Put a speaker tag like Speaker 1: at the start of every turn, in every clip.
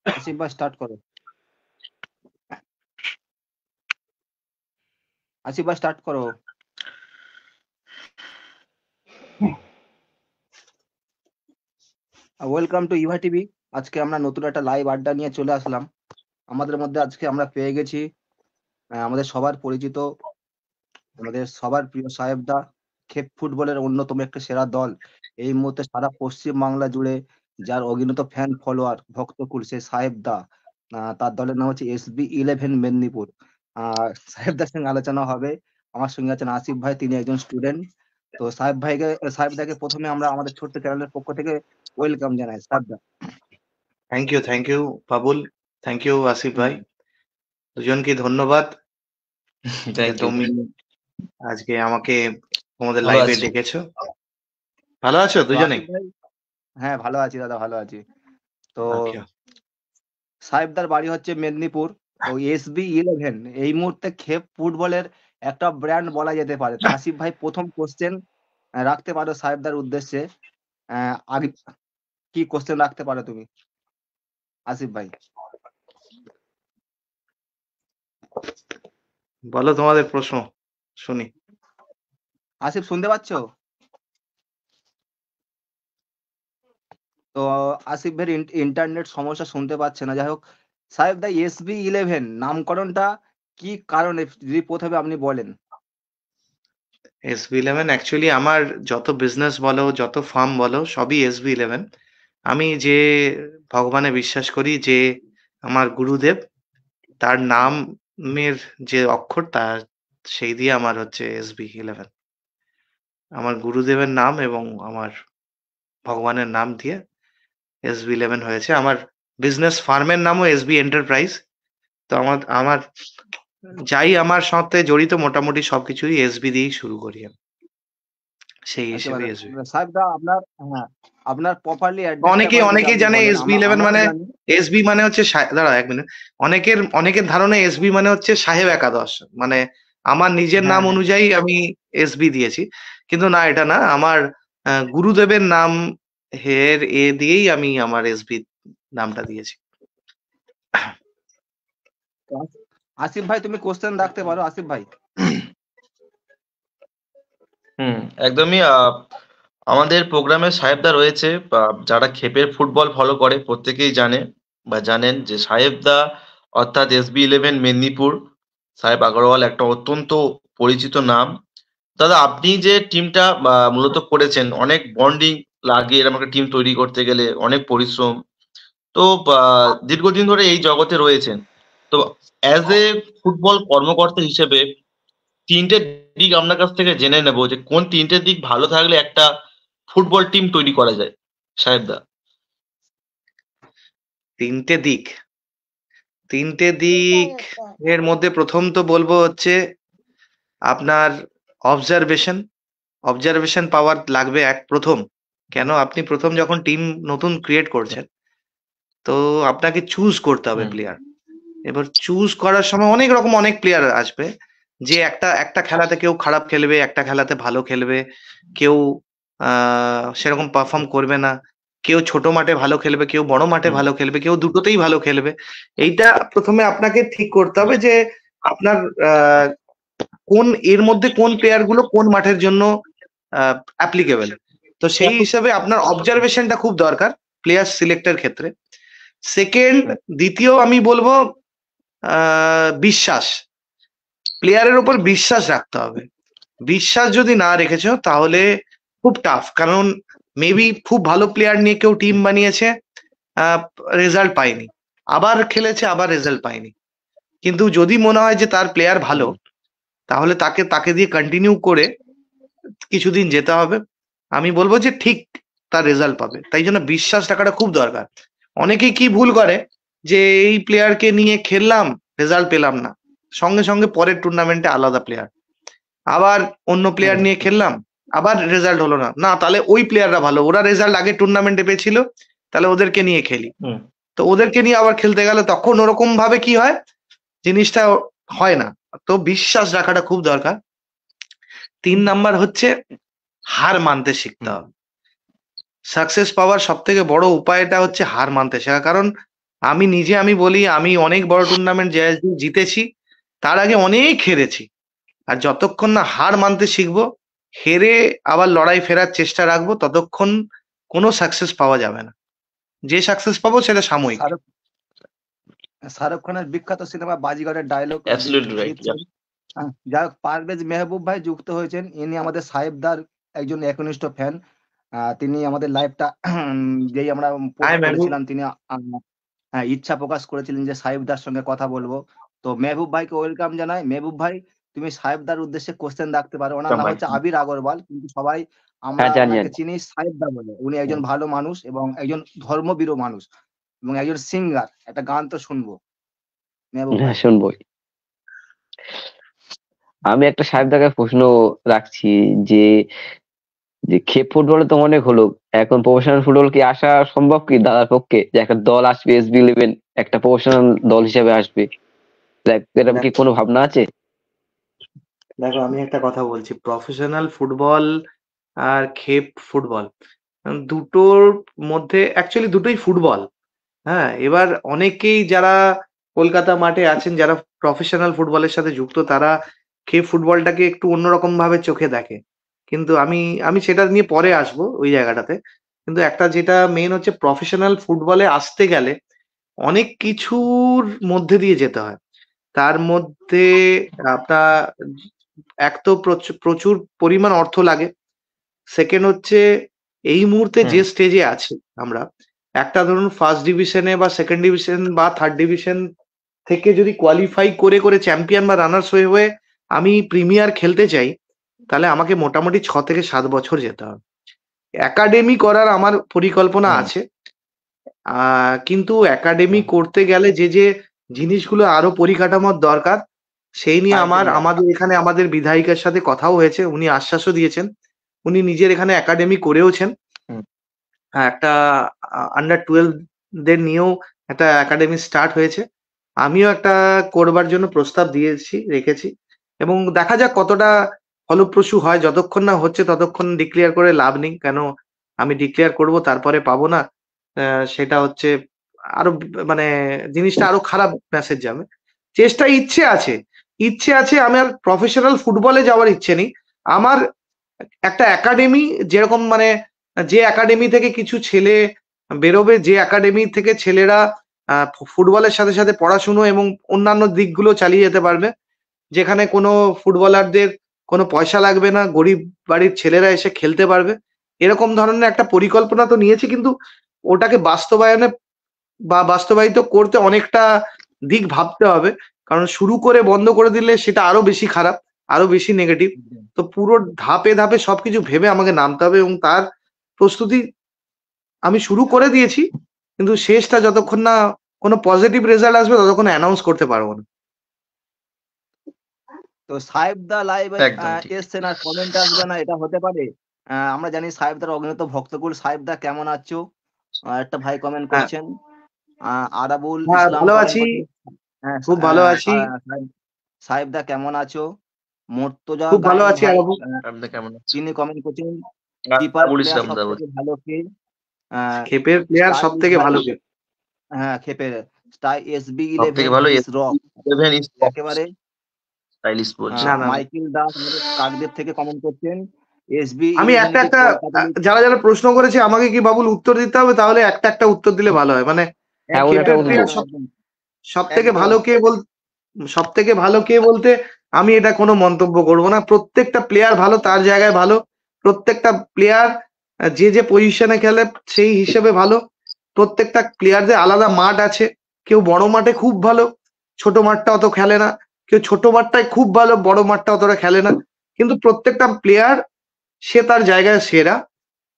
Speaker 1: আসিফ ভাই স্টার্ট করো। আসিফ ভাই স্টার্ট করো। Welcome to Eva TV. আজকে আমরা নতুন একটা লাইভ আড্ডা নিয়ে চলে আসলাম। আমাদের মধ্যে আজকে আমরা পেয়ে গেছি আমাদের সবার পরিচিত, আমাদের সবার প্রিয় সাহেব দা। খেপ ফুটবলের অন্যতম একটা সেরা দল এই মুহূর্তে সারা পশ্চিম বাংলা জুড়ে, যার অগণিত ফ্যান ফলোয়ার ভক্তকুল সেই সাহেব দা। তার দলের নাম হচ্ছে SB11 মেদিনীপুর। সাহেব দার সঙ্গে আলোচনা হবে। আমার সঙ্গে আছেন আসিফ ভাই, তিনি একজন স্টুডেন্ট। তো সাহেব দাকে প্রথমে আমরা আমাদের ছোট্ট চ্যানেলের পক্ষ থেকে ওয়েলকাম জানাই সাহেব দা।
Speaker 2: Thank you Babul. Thank you Asif ভাই।
Speaker 1: হুম।
Speaker 2: দুজনকে ধন্যবাদ যে
Speaker 3: থ্যাংক ইউ।
Speaker 2: তুমি আজকে আমাকে তোমাদের
Speaker 3: ভালো
Speaker 2: লাইভে
Speaker 3: আছি।
Speaker 2: ডেকেছো। ভালো আছো
Speaker 1: তো
Speaker 2: দুজনেই?
Speaker 1: আসিফ ভাই, হ্যাঁ ভালো আছি দাদা, ভালো আছি। তো
Speaker 2: আচ্ছা,
Speaker 1: সাহেবদার বাড়ি হচ্ছে মেদিনীপুর। তো SB11 এই মুহূর্তে খেপ ফুটবলের একটা ব্র্যান্ড বলা যেতে পারে। তো আসিফ ভাই, প্রথম কোশ্চেন রাখতে পারো সাহেবদার উদ্দেশ্যে। আগে কি কোশ্চেন রাখতে পারো তুমি আসিফ ভাই?
Speaker 2: বলো তোমাদের প্রশ্ন শুনি।
Speaker 1: আসিফ শুনতে পাচ্ছো? তো আসিফ ভাইয়ের ইন্টারনেট সমস্যা, শুনতে পাচ্ছে না। যাই হোক, সাহেবদা SB11 নামকরণটা কি কারণে যদি প্রথমে আপনি বলেন।
Speaker 2: SB11 অ্যাকচুয়ালি আমার যত বিজনেস বলো, যত ফার্ম বলো, সবই SB11। আমি যে ভগবানে বিশ্বাস করি, যে আমার গুরুদেব, তার নামের যে অক্ষর, তার সেই দিয়ে আমার হচ্ছে SB11। আমার গুরুদেবের নাম এবং আমার ভগবানের নাম দিয়ে SB11 হয়েছে। আমার বিজনেস ফার্মের নামও SB এন্টারপ্রাইজ। তো আমার আমার যাই আমার সাথে জড়িত মোটামুটি সবকিছুই SB দিয়েই শুরু করি আমি। সেই হিসেবে
Speaker 1: একেবারে
Speaker 2: SB।
Speaker 1: সাহেবদা, আপনার, হ্যাঁ, আপনার প্রপারলি অ্যাড্রেসটা
Speaker 2: অনেকেই
Speaker 1: একবার যদি
Speaker 2: অনেকেই
Speaker 1: আপনি
Speaker 2: জানে
Speaker 1: বলেন।
Speaker 2: SB11
Speaker 1: আমরা তো
Speaker 2: মানে,
Speaker 1: জানি।
Speaker 2: SB মানে হচ্ছে দাঁড়াও এক মিনিট। অনেকের ধারণা SB মানে হচ্ছে সাহেব একাদশ, মানে আমার নিজের নাম
Speaker 1: হ্যাঁ, হ্যাঁ,
Speaker 2: অনুযায়ী আমি SB দিয়েছি। কিন্তু না, এটা না। আমার গুরুদেবের নাম হের এ দিয়েই আমি আমার SB নামটা দিয়েছি।
Speaker 1: তো আসিফ ভাই, তুমি কোশ্চেন রাখতে পারো আসিফ ভাই।
Speaker 3: একদমই। আমাদের প্রোগ্রামে সাহেবদা রয়েছে, যারা খেপের ফুটবল ফলো করে প্রত্যেকেই জানে বা জানেন যে সাহেবদা অর্থাৎ SB11 মেদিনীপুর, সাহেব আগরওয়াল একটা অত্যন্ত পরিচিত নাম। দাদা, আপনি যে টিমটা মূলত করেছেন, অনেক বন্ডিং লাগে এরকম একটা টিম তৈরি করতে গেলে, অনেক পরিশ্রম। তো দীর্ঘদিন ধরে এই জগতে রয়েছেন। তো অ্যাজ এ ফুটবল কর্মকর্তা হিসেবে তিনটে দিক আপনার কাছ থেকে জেনে নেবো, যে কোন তিনটে দিক ভালো থাকলে একটা ফুটবল টিম তৈরি করা যায় সাহেবদা।
Speaker 2: তিনটে দিক, তিনটে দিক এর মধ্যে প্রথম তো বলবো হচ্ছে আপনার অবজারভেশন। অবজারভেশন পাওয়ার লাগবে প্রথম। কেন, আপনি প্রথম যখন টিম নতুন ক্রিয়েট করছেন, তো আপনাকে চুজ করতে হবে
Speaker 3: হুম।
Speaker 2: প্লেয়ার। এবার চুজ করার সময় অনেক প্লেয়ার আসবে, যে একটা একটা খেলাতে কেউ খারাপ খেলবে, একটা খেলাতে ভালো খেলবে, কেউ সেরকম পারফর্ম করবে না, কেউ ছোট মাঠে ভালো খেলবে, কেউ বড় মাঠে
Speaker 3: হুম।
Speaker 2: ভালো খেলবে, কেউ দুটোতেই ভালো খেলবে। এইটা প্রথমে আপনাকে ঠিক করতে হবে যে আপনার আহ, কোন এর মধ্যে কোন প্লেয়ার গুলো কোন মাঠের জন্য অ্যাপ্লিকেবল। তো সেই হিসাবে আপনার অবজারভেশনটা খুব দরকার প্লেয়ার সিলেক্টের ক্ষেত্রে। সেকেন্ড, দ্বিতীয় আমি বলবো বিশ্বাস। প্লেয়ারের উপর বিশ্বাস রাখতে হবে। বিশ্বাস যদি না রেখেছো তাহলে খুব টাফ। কারণ মেবি খুব ভালো প্লেয়ার নিয়ে কেউ টিম বানিয়েছে, রেজাল্ট পায়নি, আবার খেলেছে, আবার রেজাল্ট পায়নি। কিন্তু যদি মনে হয় যে তার প্লেয়ার ভালো, তাহলে তাকে তাকে দিয়ে কন্টিনিউ করে কিছুদিন যেতে হবে। আমি বলবো যে ঠিক তার রেজাল্ট পাবে। তাই জন্য বিশ্বাস রাখাটা খুব দরকার। অনেকেই কি ভুল করে, যে এই প্লেয়ারকে নিয়ে খেললাম, রেজাল্ট পেলাম না, সঙ্গে সঙ্গে পরের টুর্নামেন্টে আলাদা প্লেয়ার, আবার অন্য প্লেয়ার নিয়ে খেললাম, আবার রেজাল্ট হলো না, না তাহলে ওই প্লেয়াররা ভালো, ওরা রেজাল্ট আগে টুর্নামেন্টে পেয়েছিল, তাহলে ওদেরকে নিয়ে খেলি। তো ওদেরকে নিয়ে আবার খেলতে গেলে তখন ওরকম ভাবে কি হয়, জিনিসটা হয় না। তো বিশ্বাস রাখাটা খুব দরকার। 3 নাম্বার হচ্ছে হার মানতে শিখতে হবে। সাকসেস পাওয়ার সব থেকে বড় উপায়টা হচ্ছে হার মানতে শেখা। কারণ আমি বলি আমি অনেক বড় টুর্নামেন্ট জিতেছি, তার আগে অনেক হেরেছি। আর যতক্ষণ না হার মানতে শিখবো, হেরে আবার লড়াই ফেরার চেষ্টা রাখবো, ততক্ষণ কোনো সাকসেস পাওয়া যাবে না। যে সাকসেস পাবো সেটা সাময়িক।
Speaker 1: শাহরুখ শাহরুখ খানের বিখ্যাত সিনেমা বাজিগরের ডায়লগ
Speaker 3: অ্যাবসলিউটলি রাইট।
Speaker 1: যাই হোক, পারভেজ মেহবুব ভাই যুক্ত হয়েছেন। ইনি আমাদের সাহেবদার একজন একনিষ্ঠ ফ্যান। তিনি আমাদের লাইভটা যেই আমরা পোস্ট
Speaker 2: মেহবুব।
Speaker 1: করেছিলাম, তিনি ইচ্ছা প্রকাশ করেছিলেন যে সাহেবদার সঙ্গে কথা বলবো। তো মেহবুব ভাইকে ওয়েলকাম জানাই। মেহবুব ভাই, তুমি সাহেবদার উদ্দেশ্যে কোশ্চেন রাখতে পারো। ওনার নাম হচ্ছে আবির আগরওয়াল, কিন্তু সবাই আমরা
Speaker 4: হ্যাঁ, জানি,
Speaker 1: ওনাকে
Speaker 4: জানি।
Speaker 1: চিনি সাহেবদা বলে। উনি একজন ভালো মানুষ এবং একজন ধর্মবীর মানুষ এবং একজন সিঙ্গার। একটা গান তো শুনবো মেহবুব ভাই।
Speaker 4: হ্যাঁ, শুনবোই। আমি একটা সাহেবদাকে প্রশ্ন রাখছি যে খেপ ফুটবলে তো অনেক হলো, এখন প্রফেশনাল ফুটবল কি আসা সম্ভব কি দাদার পক্ষে, যে একটা দল আসবে SB11, একটা প্রফেশনাল দল হিসেবে আসবে, এরকম কি কোনো ভাবনা আছে?
Speaker 2: দেখো, আমি একটা কথা বলছি, প্রফেশনাল ফুটবল আর খেপ ফুটবল দুটোর মধ্যে অ্যাকচুয়ালি দুটোই ফুটবল। হ্যাঁ, এবার অনেকেই যারা কলকাতা মাঠে আছেন, যারা প্রফেশনাল ফুটবলের সাথে যুক্ত, তারা খেপ ফুটবলটাকে একটু অন্যরকম ভাবে চোখে দেখে। কিন্তু আমি সেটা নিয়ে পরে আসবো ওই জায়গাটাতে। কিন্তু একটা যেটা মেন হচ্ছে, প্রফেশনাল ফুটবলে আসতে গেলে অনেক কিছুর মধ্যে দিয়ে যেতে হয়। তার মধ্যে আপনার এক তো প্রচুর পরিমাণ অর্থ লাগে। সেকেন্ড হচ্ছে, এই মুহূর্তে যে স্টেজে আছি আমরা, একটা ধরুন ফার্স্ট ডিভিশনে বা সেকেন্ড ডিভিশন বা থার্ড ডিভিশন থেকে যদি কোয়ালিফাই করে চ্যাম্পিয়ন বা রানার্স হয়ে আমি প্রিমিয়ার খেলতে চাই, তাহলে আমাকে মোটামুটি 6 থেকে 7 বছর যেতে হবে। একাডেমি করার আমার পরিকল্পনা আছে, কিন্তু একাডেমি করতে গেলে যে জিনিসগুলো আরো পরিকাঠামোর দরকার, সেই নিয়ে আমাদের এখানে আমাদের বিধায়িকার সাথে কথাও হয়েছে। উনি আশ্বাসও দিয়েছেন, উনি নিজের এখানে একাডেমি করেওছেন। একটা আন্ডার-12 দের নিয়েও একটা একাডেমি স্টার্ট হয়েছে। আমিও একটা করবার জন্য প্রস্তাব রেখেছি এবং দেখা যাক কতটা ফলপ্রসূ হয়। যতক্ষণ না হচ্ছে ততক্ষণ ডিক্লেয়ার করে লাভ নেই। কেন, আমি ডিক্লেয়ার করব তারপরে পাবো না, সেটা হচ্ছে আরো মানে জিনিসটা আরো খারাপ মেসেজ যাবে। ইচ্ছে আছে। আমার প্রফেশনাল ফুটবলে যাওয়ার ইচ্ছে নেই। আমার একটা একাডেমি, যেরকম মানে যে একাডেমি থেকে কিছু ছেলে বেরোবে, যে একাডেমি থেকে ছেলেরা ফুটবলের সাথে সাথে পড়াশুনো এবং অন্যান্য দিকগুলো চালিয়ে যেতে পারবে, যেখানে কোনো ফুটবলারদের কোনো পয়সা লাগবে না, গরিব বাড়ির ছেলেরা এসে খেলতে পারবে। এরকম ধরনের একটা পরিকল্পনা তো নিয়েছি, কিন্তু ওটাকে বাস্তবায়িত করতে অনেকটা দিক ভাবতে হবে। কারণ শুরু করে বন্ধ করে দিলে সেটা আরো বেশি খারাপ, আরো বেশি নেগেটিভ। তো পুরো ধাপে ধাপে সবকিছু ভেবে আমাকে নামতে হবে এবং তার প্রস্তুতি আমি শুরু করে দিয়েছি, কিন্তু শেষটা যতক্ষণ না কোনো পজিটিভ রেজাল্ট আসবে ততক্ষণ অ্যানাউন্স করতে পারবো না।
Speaker 1: তো সাহেবদা লাইভ
Speaker 3: একদম ঠিক।
Speaker 1: এসছেন আর কমেন্ট আসবে না, এটা হতে পারে? আমরা জানি সাহেবদার অগণিত ভক্তকুল। সাহেবদা কেমন আছো? একটা ভাই কমেন্ট করেছেন। আরাবুল ইসলাম
Speaker 2: ভালো
Speaker 1: comment
Speaker 2: আছি,
Speaker 1: করেছেন,
Speaker 2: খুব ভালো আছি।
Speaker 1: সাহেবদা কেমন আছো? মুর্তজা
Speaker 2: খুব ভালো
Speaker 1: গায়েন
Speaker 2: আছি
Speaker 1: ভাই,
Speaker 2: আরাবুল।
Speaker 3: আপনি কেমন আছেন?
Speaker 1: তিনি কমেন্ট করছেন কিপার
Speaker 3: বলিস
Speaker 1: প্লেয়ার
Speaker 3: রামদা
Speaker 1: সবথেকে ভালো কে?
Speaker 2: খেপের প্লেয়ার সব থেকে ভালো কে?
Speaker 1: হ্যাঁ, খেপের
Speaker 3: সবথেকে
Speaker 1: SB11
Speaker 3: ভালো
Speaker 1: ইজ রক।
Speaker 3: 11 is
Speaker 1: একেবারে
Speaker 3: স্টাইলিশ বলছে।
Speaker 2: না, না, না।
Speaker 1: মাইকেল দাস আমাদের কাকদ্বীপ থেকে কমেন্ট করছেন
Speaker 2: আমি একটা যারা প্রশ্ন করেছে আমাকে কি বাবুল উত্তর দিতে হবে, তাহলে একটা উত্তর দিলে ভালো হয়। মানে
Speaker 4: হ্যাঁ, ওটা
Speaker 2: খেপের প্লেয়ার সব থেকে ভালো কে বলতে আমি এটা কোনো মন্তব্য করব না। প্রত্যেকটা প্লেয়ার ভালো, তার জায়গায় ভালো। প্রত্যেকটা প্লেয়ার যে পজিশনে খেলে সেই হিসেবে ভালো। প্রত্যেকটা প্লেয়ারদের আলাদা মাঠ আছে। কেউ বড় মাঠে খুব ভালো, ছোট মাঠটা অত খেলে না। কেউ ছোট মাঠটায় খুব ভালো, বড় মাঠটা অতটা খেলে না। কিন্তু প্রত্যেকটা প্লেয়ার সে তার জায়গায় সেরা।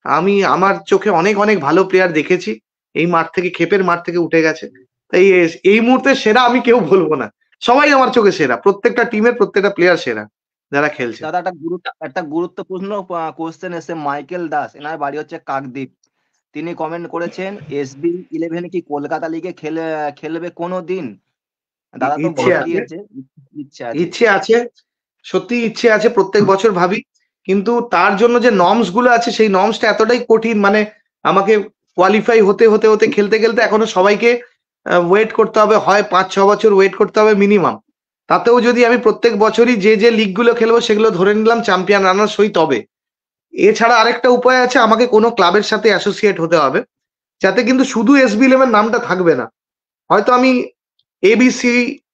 Speaker 2: আমি আমার চোখে অনেক অনেক ভালো প্লেয়ার দেখেছি এই মাঠ থেকে, খেপের মাঠ থেকে উঠে গেছে। তাই এই মুহূর্তে সেরা আমি কেউ বলবো না, সবাই আমার চোখে সেরা। প্রত্যেকটা টিমের প্রত্যেকটা প্লেয়ার সেরা যারা খেলছে।
Speaker 1: দাদা একটা গুরুত্বপূর্ণ কোশ্চেন এসে মাইকেল দাস, এনার বাড়ি হচ্ছে কাকদ্বীপ। তিনি কমেন্ট করেছেন SB11 কি কলকাতা লিগে খেলবে কোনোদিন? দাদা তো বলে দিয়েছে
Speaker 2: ইচ্ছে আছে, সত্যি ইচ্ছে আছে। প্রত্যেক বছর ভাবি, কিন্তু তার জন্য যে নর্মস গুলো আছে সেই নর্মসটা এতটাই কঠিন। মানে আমাকে কোয়ালিফাই হতে খেলতে এখনো সবাইকে ওয়েট করতে হবে, হয় 5-6 বছর ওয়েট করতে হবে মিনিমাম। তাতেও যদি আমি প্রত্যেক বছরই যে লিগগুলো খেলবো সেগুলো ধরে নিলাম চ্যাম্পিয়ন রানার্স হই, তবে এছাড়া আরেকটা উপায় আছে, আমাকে কোনো ক্লাবের সাথে অ্যাসোসিয়েট হতে হবে, যাতে কিন্তু শুধু SB11 নামটা থাকবে না। হয়তো আমি ABC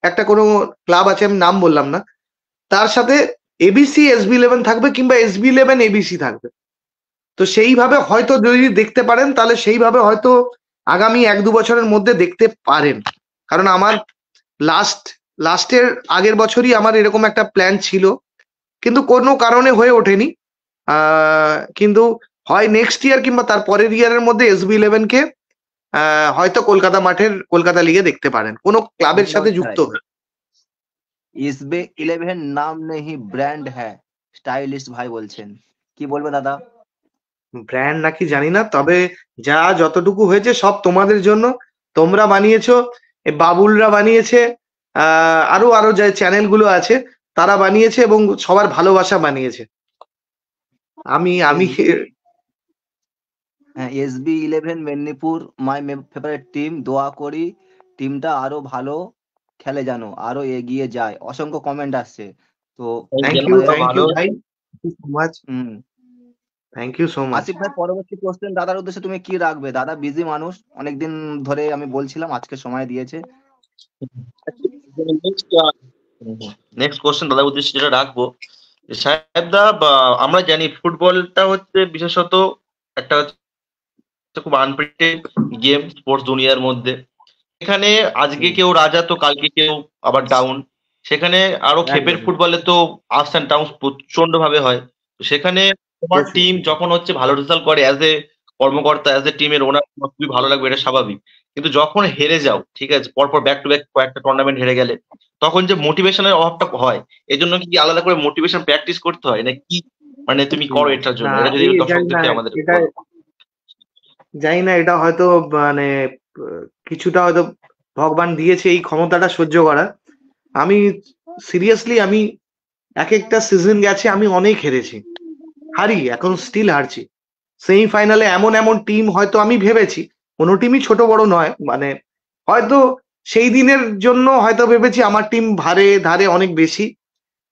Speaker 2: একটা কোনো ক্লাব আছে, আমি নাম বললাম না, তার সাথে ABC SB11 থাকবে কিংবা SB11 ABC থাকবে। তো সেইভাবে হয়তো যদি দেখতে পারেন তাহলে সেইভাবে হয়তো আগামী 1-2 বছরের মধ্যে দেখতে পারেন। কারণ আমার লাস্টের আগের বছরই আমার এরকম একটা প্ল্যান ছিল, কিন্তু কোনো কারণে হয়ে ওঠেনি। কিন্তু হয় নেক্সট ইয়ার কিংবা তার পরের ইয়ারের মধ্যে SB11 কে হয়তো কলকাতা লিগে দেখতে পারেন কোনো ক্লাবের সাথে যুক্ত হয়ে।
Speaker 1: SB11 নাম নেই, ব্র্যান্ড হ্যাঁ, স্টাইলিস্ট ভাই বলছেন, কি বলবে দাদা?
Speaker 2: ব্র্যান্ড নাকি জানি না, তবে যা যতটুকু হয়েছে সব তোমাদের জন্য। তোমরা বানিয়েছো, এ বাবুলরা বানিয়েছে, আরো যে চ্যানেলগুলো আছে তারা বানিয়েছে এবং সবার ভালোবাসা বানিয়েছে। আমি
Speaker 1: হ্যাঁ, SB11 Medinipur my favourite team, দোয়া করি টিমটা আরো ভালো খেলে, জানো আরো এগিয়ে যায়। অসংখ্য কমেন্ট আসছে, তো
Speaker 2: থ্যাংক ইউ ভাই, so much, thank you so much.
Speaker 1: Asif ভাই, পরবর্তী কোশ্চেন দাদার উদ্দেশ্যে তুমি কি রাখবে? দাদা বিজি মানুষ, অনেকদিন ধরে আমি বলছিলাম, আজকে সময় দিয়েছে।
Speaker 3: নেক্সট কোশ্চেন দাদার উদ্দেশ্যে যেটা রাখবো, সাহেব দা, আমরা জানি ফুটবলটা হচ্ছে বিশেষত একটা খুব আনপ্রেডিক্টেড গেম স্পোর্টস দুনিয়ার মধ্যে। এখানে আজকে কেউ রাজা তো কালকে কেউ আবার ডাউন। সেখানে আরো খেপের ফুটবলে তো আপস অ্যান্ড ডাউন প্রচন্ড ভাবে হয়। তো সেখানে তোমার টিম যখন হচ্ছে ভালো রেজাল্ট করে অ্যাজ এ কর্মকর্তা, অ্যাজ এ টিমের ওনার খুবই ভালো লাগবে, এটা স্বাভাবিক। কিন্তু যখন হেরে যাও, ঠিক আছে, পরপর ব্যাক টু ব্যাক কয়েকটা টুর্নামেন্ট হেরে গেলে তখন যে মোটিভেশনের অভাবটা হয়, এই জন্য কি আলাদা করে মোটিভেশন প্র্যাকটিস করতে হয় না কি? মানে তুমি করো এটার জন্য, এটা যদি দর্শকদেরকে আমাদের
Speaker 2: জানি না, এটা হয়তো মানে কিছুটা হয়তো ভগবান দিয়েছে এই ক্ষমতাটা সহ্য করা। আমি সিরিয়াসলি আমি এক একটা সিজন গেছে আমি অনেক হেরেছি, হারি, এখন স্টিল হারছি। সেমিফাইনালে এমন টিম হয়তো আমি ভেবেছি, কোনো টিমই ছোট বড় নয়, মানে হয়তো সেই দিনের জন্য হয়তো ভেবেছি আমার টিম ধারে অনেক বেশি,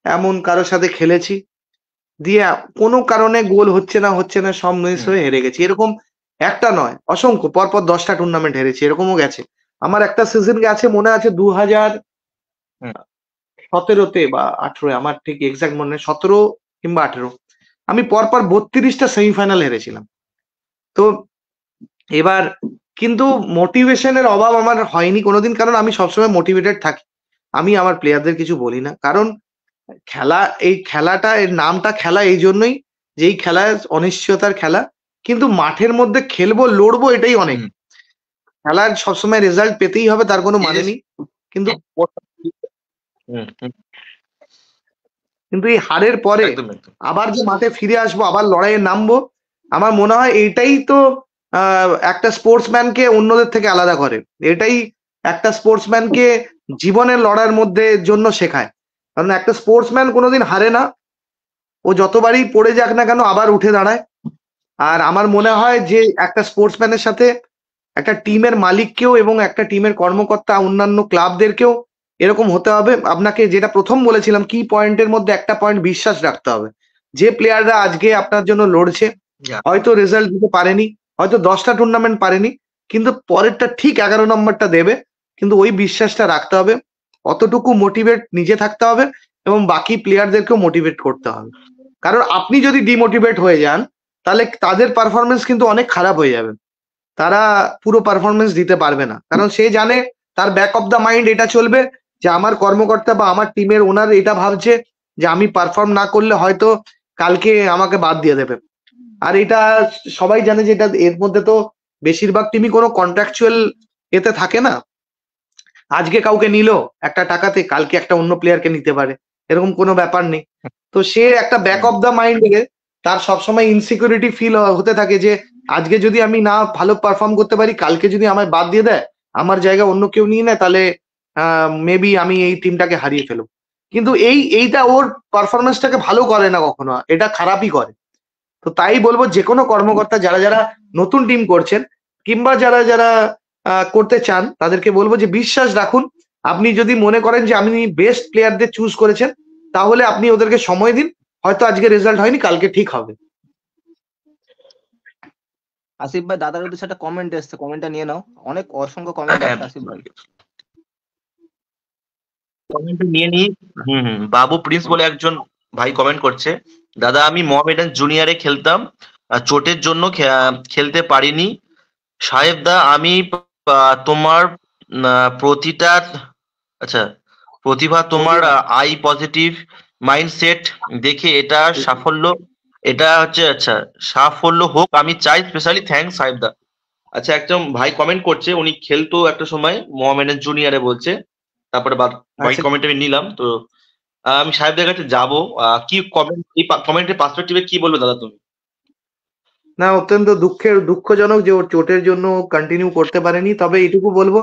Speaker 2: এমন কারোর সাথে খেলেছি, দিয়ে কোনো কারণে গোল হচ্ছে না সব মিস হয়ে হেরে গেছি। এরকম একটা নয়, অসংখ্য, পরপর 10টা টুর্নামেন্ট হেরেছি, এরকমও গেছে। আমার একটা সিজন গেছে মনে আছে 2017-তে বা 18-এ, আমার ঠিক এক্সাক্ট মনে নেই, 17 কিংবা 18, আমি পরপর 32টা সেমিফাইনাল হেরেছিলাম। তো এবার কিন্তু মোটিভেশনের অভাব আমার হয়নি কোনোদিন, কারণ আমি সবসময় মোটিভেটেড থাকি। আমি আমার প্লেয়ারদের কিছু বলি না, কারণ এই খেলাটা, এর নামটা খেলা এই জন্যই যে এই খেলা অনিশ্চয়তার খেলা, কিন্তু মাঠের মধ্যে খেলবো, লড়বো, এটাই অনেক। খেলার সবসময় রেজাল্ট পেতেই হবে তার কোনো মানে নেই, কিন্তু এই হারের পরে আবার যে মাঠে ফিরে আসবো, আবার লড়াইয়ে নামবো, আমার মনে হয় এইটাই তো একটা স্পোর্টসম্যানকে অন্যদের থেকে আলাদা করে। এটাই একটা স্পোর্টসম্যানকে জীবনের লড়াইয়ের মধ্যে জন্য শেখায়। কারণ একটা স্পোর্টসম্যান কোনোদিন হারে না, ও যতবারই পড়ে যাক না কেন আবার উঠে দাঁড়ায়। আর আমার মনে হয় যে একটা স্পোর্টসম্যানের সাথে একটা টিমের মালিককেও এবং একটা টিমের কর্মকর্তা অন্যান্য ক্লাবদেরকেও এরকম হতে হবে। আপনাকে যেটা প্রথম বলেছিলাম, কি পয়েন্টের মধ্যে একটা পয়েন্ট বিশ্বাস রাখতে হবে। যে প্লেয়াররা আজকে আপনার জন্য লড়ছে, হয়তো রেজাল্ট দিতে পারেনি, হয়তো 10টা টুর্নামেন্ট পারেনি, কিন্তু পরেরটা ঠিক 11 নম্বরটা দেবে, কিন্তু ওই বিশ্বাসটা রাখতে হবে। অতটুকু মোটিভেট নিজে থাকতে হবে এবং বাকি প্লেয়ারদেরকেও মোটিভেট করতে হবে। কারণ আপনি যদি ডিমোটিভেট হয়ে যান তাহলে তাদের পারফরমেন্স কিন্তু অনেক খারাপ হয়ে যাবে, তারা পুরো পারফরমেন্স দিতে পারবে না। কারণ সে জানে, তার ব্যাক অফ দ্য মাইন্ড এটা চলবে যে আমার কর্মকর্তা বা আমার টিমের ওনার এটা ভাবছে যে আমি পারফর্ম না করলে হয়তো কালকে আমাকে বাদ দিয়ে দেবে। আর এটা সবাই জানে যে এটা, এর মধ্যে তো বেশিরভাগ টিমই কোনো কন্ট্রাকচুয়াল এতে থাকে না। আজকে কাউকে নিল একটা টাকাতে, কালকে একটা অন্য প্লেয়ারকে নিতে পারে, এরকম কোনো ব্যাপার নেই। তো সে একটা ব্যাক অফ দ্য মাইন্ডে তার সবসময় ইনসিকিউরিটি ফিল হতে থাকে যে আজকে যদি আমি না ভালো পারফর্ম করতে পারি, কালকে যদি আমায় বাদ দিয়ে দেয়, আমার জায়গা অন্য কেউ নিয়ে নেয়, তাহলে মেবি আমি এই টিমটাকে হারিয়ে ফেলবো। কিন্তু এইটা ওর পারফরমেন্সটাকে ভালো করে না কখনো, এটা খারাপই করে। তো তাই বলবো যে কোনো কর্মকর্তা যারা নতুন টিম করছেন কিংবা যারা করতে চান তাদেরকে বলবো যে বিশ্বাস রাখুন। আপনি যদি মনে করেন যে আপনি বেস্ট প্লেয়ারদের চুজ করেছেন, তাহলে আপনি ওদেরকে সময় দিন। হয়তো আজকে রেজাল্ট হয়নি, কালকে ঠিক হবে।
Speaker 1: আসিফ ভাই, দাদার উদ্দেশ্যে একটা কমেন্ট এসছে, কমেন্টটা নিয়ে নাও। অনেক অসংখ্য কমেন্ট
Speaker 3: হ্যাঁ,
Speaker 1: আসছে আসিফ ভাই।
Speaker 3: কমেন্ট নিয়ে নিই। বাবু প্রিন্স বলে একজন ভাই কমেন্ট করছে, দাদা আমি মোহামেডান জুনিয়রে খেলতাম, চোটের জন্য খেলতে পারিনি। সাহেব দা আমি তোমার প্রতিটা আচ্ছা প্রতিভা, তোমার আই পজিটিভ মাইন্ডসেট দেখে এটা সাফল্য হোক আমি চাই। স্পেশালি থ্যাঙ্কস সাহেব দা। আচ্ছা, একজন ভাই কমেন্ট করছে, উনি খেলতো একটা সময় মোহামেডান জুনিয়রে বলছে। তারপরে ভাই
Speaker 2: আচ্ছা,
Speaker 3: কমেন্ট আমি নিলাম। তো আমি সাহেবদের কাছে যাবো। কি কমেন্ট, এই কমেন্টের পার্সপেক্টিভে কি বলবে দাদা তুমি?
Speaker 2: না, অত্যন্ত দুঃখজনক যে ওর চোটের জন্য কন্টিনিউ করতে পারেনি। তবে এইটুকু বলবো,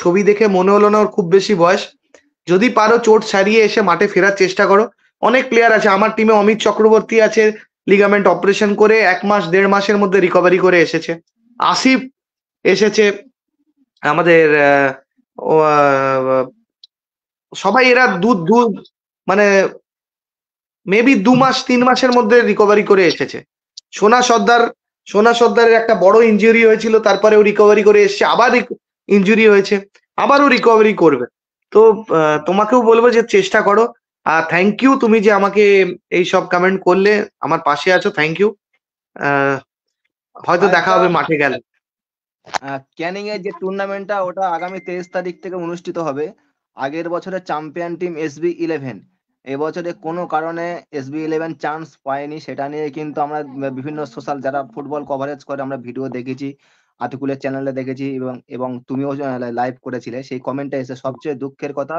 Speaker 2: ছবি দেখে মনে হলো না ওর খুব বেশি বয়স। যদি পারো চোট সারিয়ে এসে মাঠে ফেরার চেষ্টা করো। অনেক প্লেয়ার আছে আমার টিমে, অমিত চক্রবর্তী আছে, লিগামেন্ট অপারেশন করে 1 মাস 1.5 মাসের মধ্যে রিকভারি করে এসেছে। আসিফ এসেছে, আমাদের সবাই এরা মানে মেবি 2 মাস 3 মাসের মধ্যে রিকভারি করে এসেছে। সোনা সর্দারের একটা বড় ইনজুরি হয়েছিল, তারপরে ও রিকভারি করে এসেছে। আবার ইনজুরি হয়েছে, আবারও রিকভারি করবে। তো তোমাকেও বলবো যে চেষ্টা করো। আর থ্যাংক ইউ, তুমি যে আমাকে এই সব কমেন্ট করলে, আমার পাশে আছো, থ্যাংক ইউ। হয়তো দেখা হবে মাঠে গেলে।
Speaker 1: ক্যানিং এর যে টুর্নামেন্টটা, ওটা আগামী 23 তারিখ থেকে অনুষ্ঠিত হবে। আগের বছরের চ্যাম্পিয়ন টিম SB11, এবছরে কোনো কারণে SB11 চান্স পায়নি। সেটা নিয়ে কিন্তু আমরা বিভিন্ন সোশ্যাল যারা ফুটবল কভারেজ করে আমরা ভিডিও দেখেছি, আতিকুলের চ্যানেলে দেখেছি, এবং তুমিও লাইভ করেছিলে। সেই কমেন্টটা এসে সবচেয়ে দুঃখের কথা,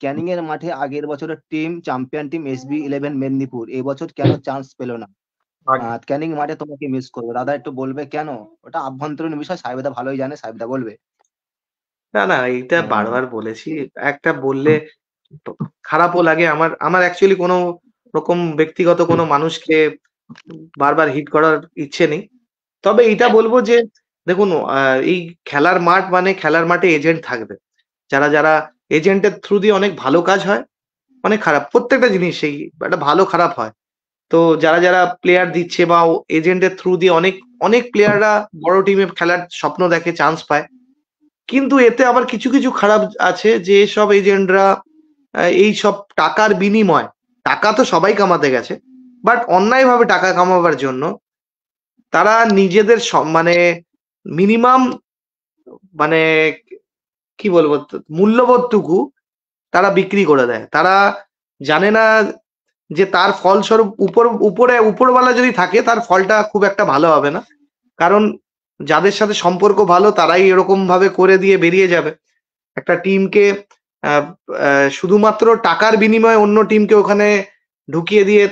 Speaker 1: ক্যানিং এর মাঠে আগের বছরের team champion team SB11 Medinipur এবছর কেন চান্স পেল না? ক্যানিং মাঠে তোমাকে মিস করবো। দাদা একটু বলবে কেন? ওটা আভ্যন্তরীণ বিষয়, সাহেবদা ভালোই জানে, সাহেবদা বলবে।
Speaker 2: না না, এইটা বারবার বলেছি, একটা বললে খারাপও লাগে। আমার অ্যাকচুয়ালি কোনো রকম ব্যক্তিগত কোনো মানুষকে বারবার হিট করার ইচ্ছে নেই। তবে এইটা বলবো যে দেখুন, এই খেলার মাঠ মানে খেলার মাঠে এজেন্ট থাকবে। যারা এজেন্টের থ্রু দিয়ে অনেক ভালো কাজ হয়, অনেক খারাপ, প্রত্যেকটা জিনিসেই একটা ভালো খারাপ হয়। তো যারা প্লেয়ার দিচ্ছে বা এজেন্টের থ্রু দিয়ে অনেক প্লেয়াররা বড় টিমে খেলার স্বপ্ন দেখে, চান্স পায়। কিন্তু এতে আবার কিছু কিছু খারাপ আছে, যে সব এজেন্টরা এই সব টাকার বিনিময়, টাকা তো সবাই কামাতে গেছে, বাট অন্যায়ভাবে টাকা কামাবার জন্য তারা নিজেদের মানে মিনিমাম, মানে কি বলবো, মূল্যবোধটুকু তারা বিক্রি করে দেয়। তারা জানে না যে তার ফলস্বরূপ উপরওয়ালা যদি থাকে, তার ফলটা খুব একটা ভালো হবে না। কারণ যাদের সাথে সম্পর্ক ভালো তারাই এরকম ভাবে করে দিয়ে বেরিয়ে যাবে। একটা টিমকে শুধুমাত্র টাকার বিনিময়ে অন্য টিমকে ওখানে ঢুকিয়ে দিয়ে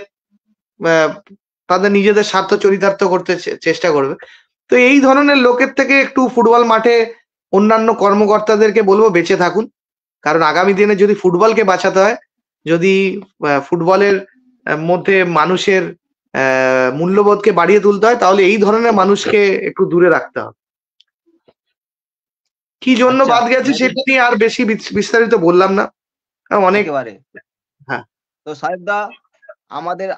Speaker 2: তাদের নিজেদের স্বার্থ চরিতার্থ করতে চেষ্টা করবে। তো এই ধরনের লোকের থেকে একটু ফুটবল মাঠে অন্যান্য কর্মকর্তাদেরকে বলবো বেঁচে থাকুন। কারণ আগামী দিনে যদি ফুটবলকে বাঁচাতে হয়, যদি ফুটবলের মধ্যে মানুষের মূল্যবোধকে বাড়িয়ে তুলতে হয়, তাহলে এই ধরনের মানুষকে একটু দূরে রাখতে হবে। কি জন্য বাদ গেছে সেটা নিয়ে আর বেশি বিস্তারিত বললাম না, অনেক।
Speaker 1: একেবারে।
Speaker 2: হ্যাঁ,
Speaker 1: তো সাহেবদা,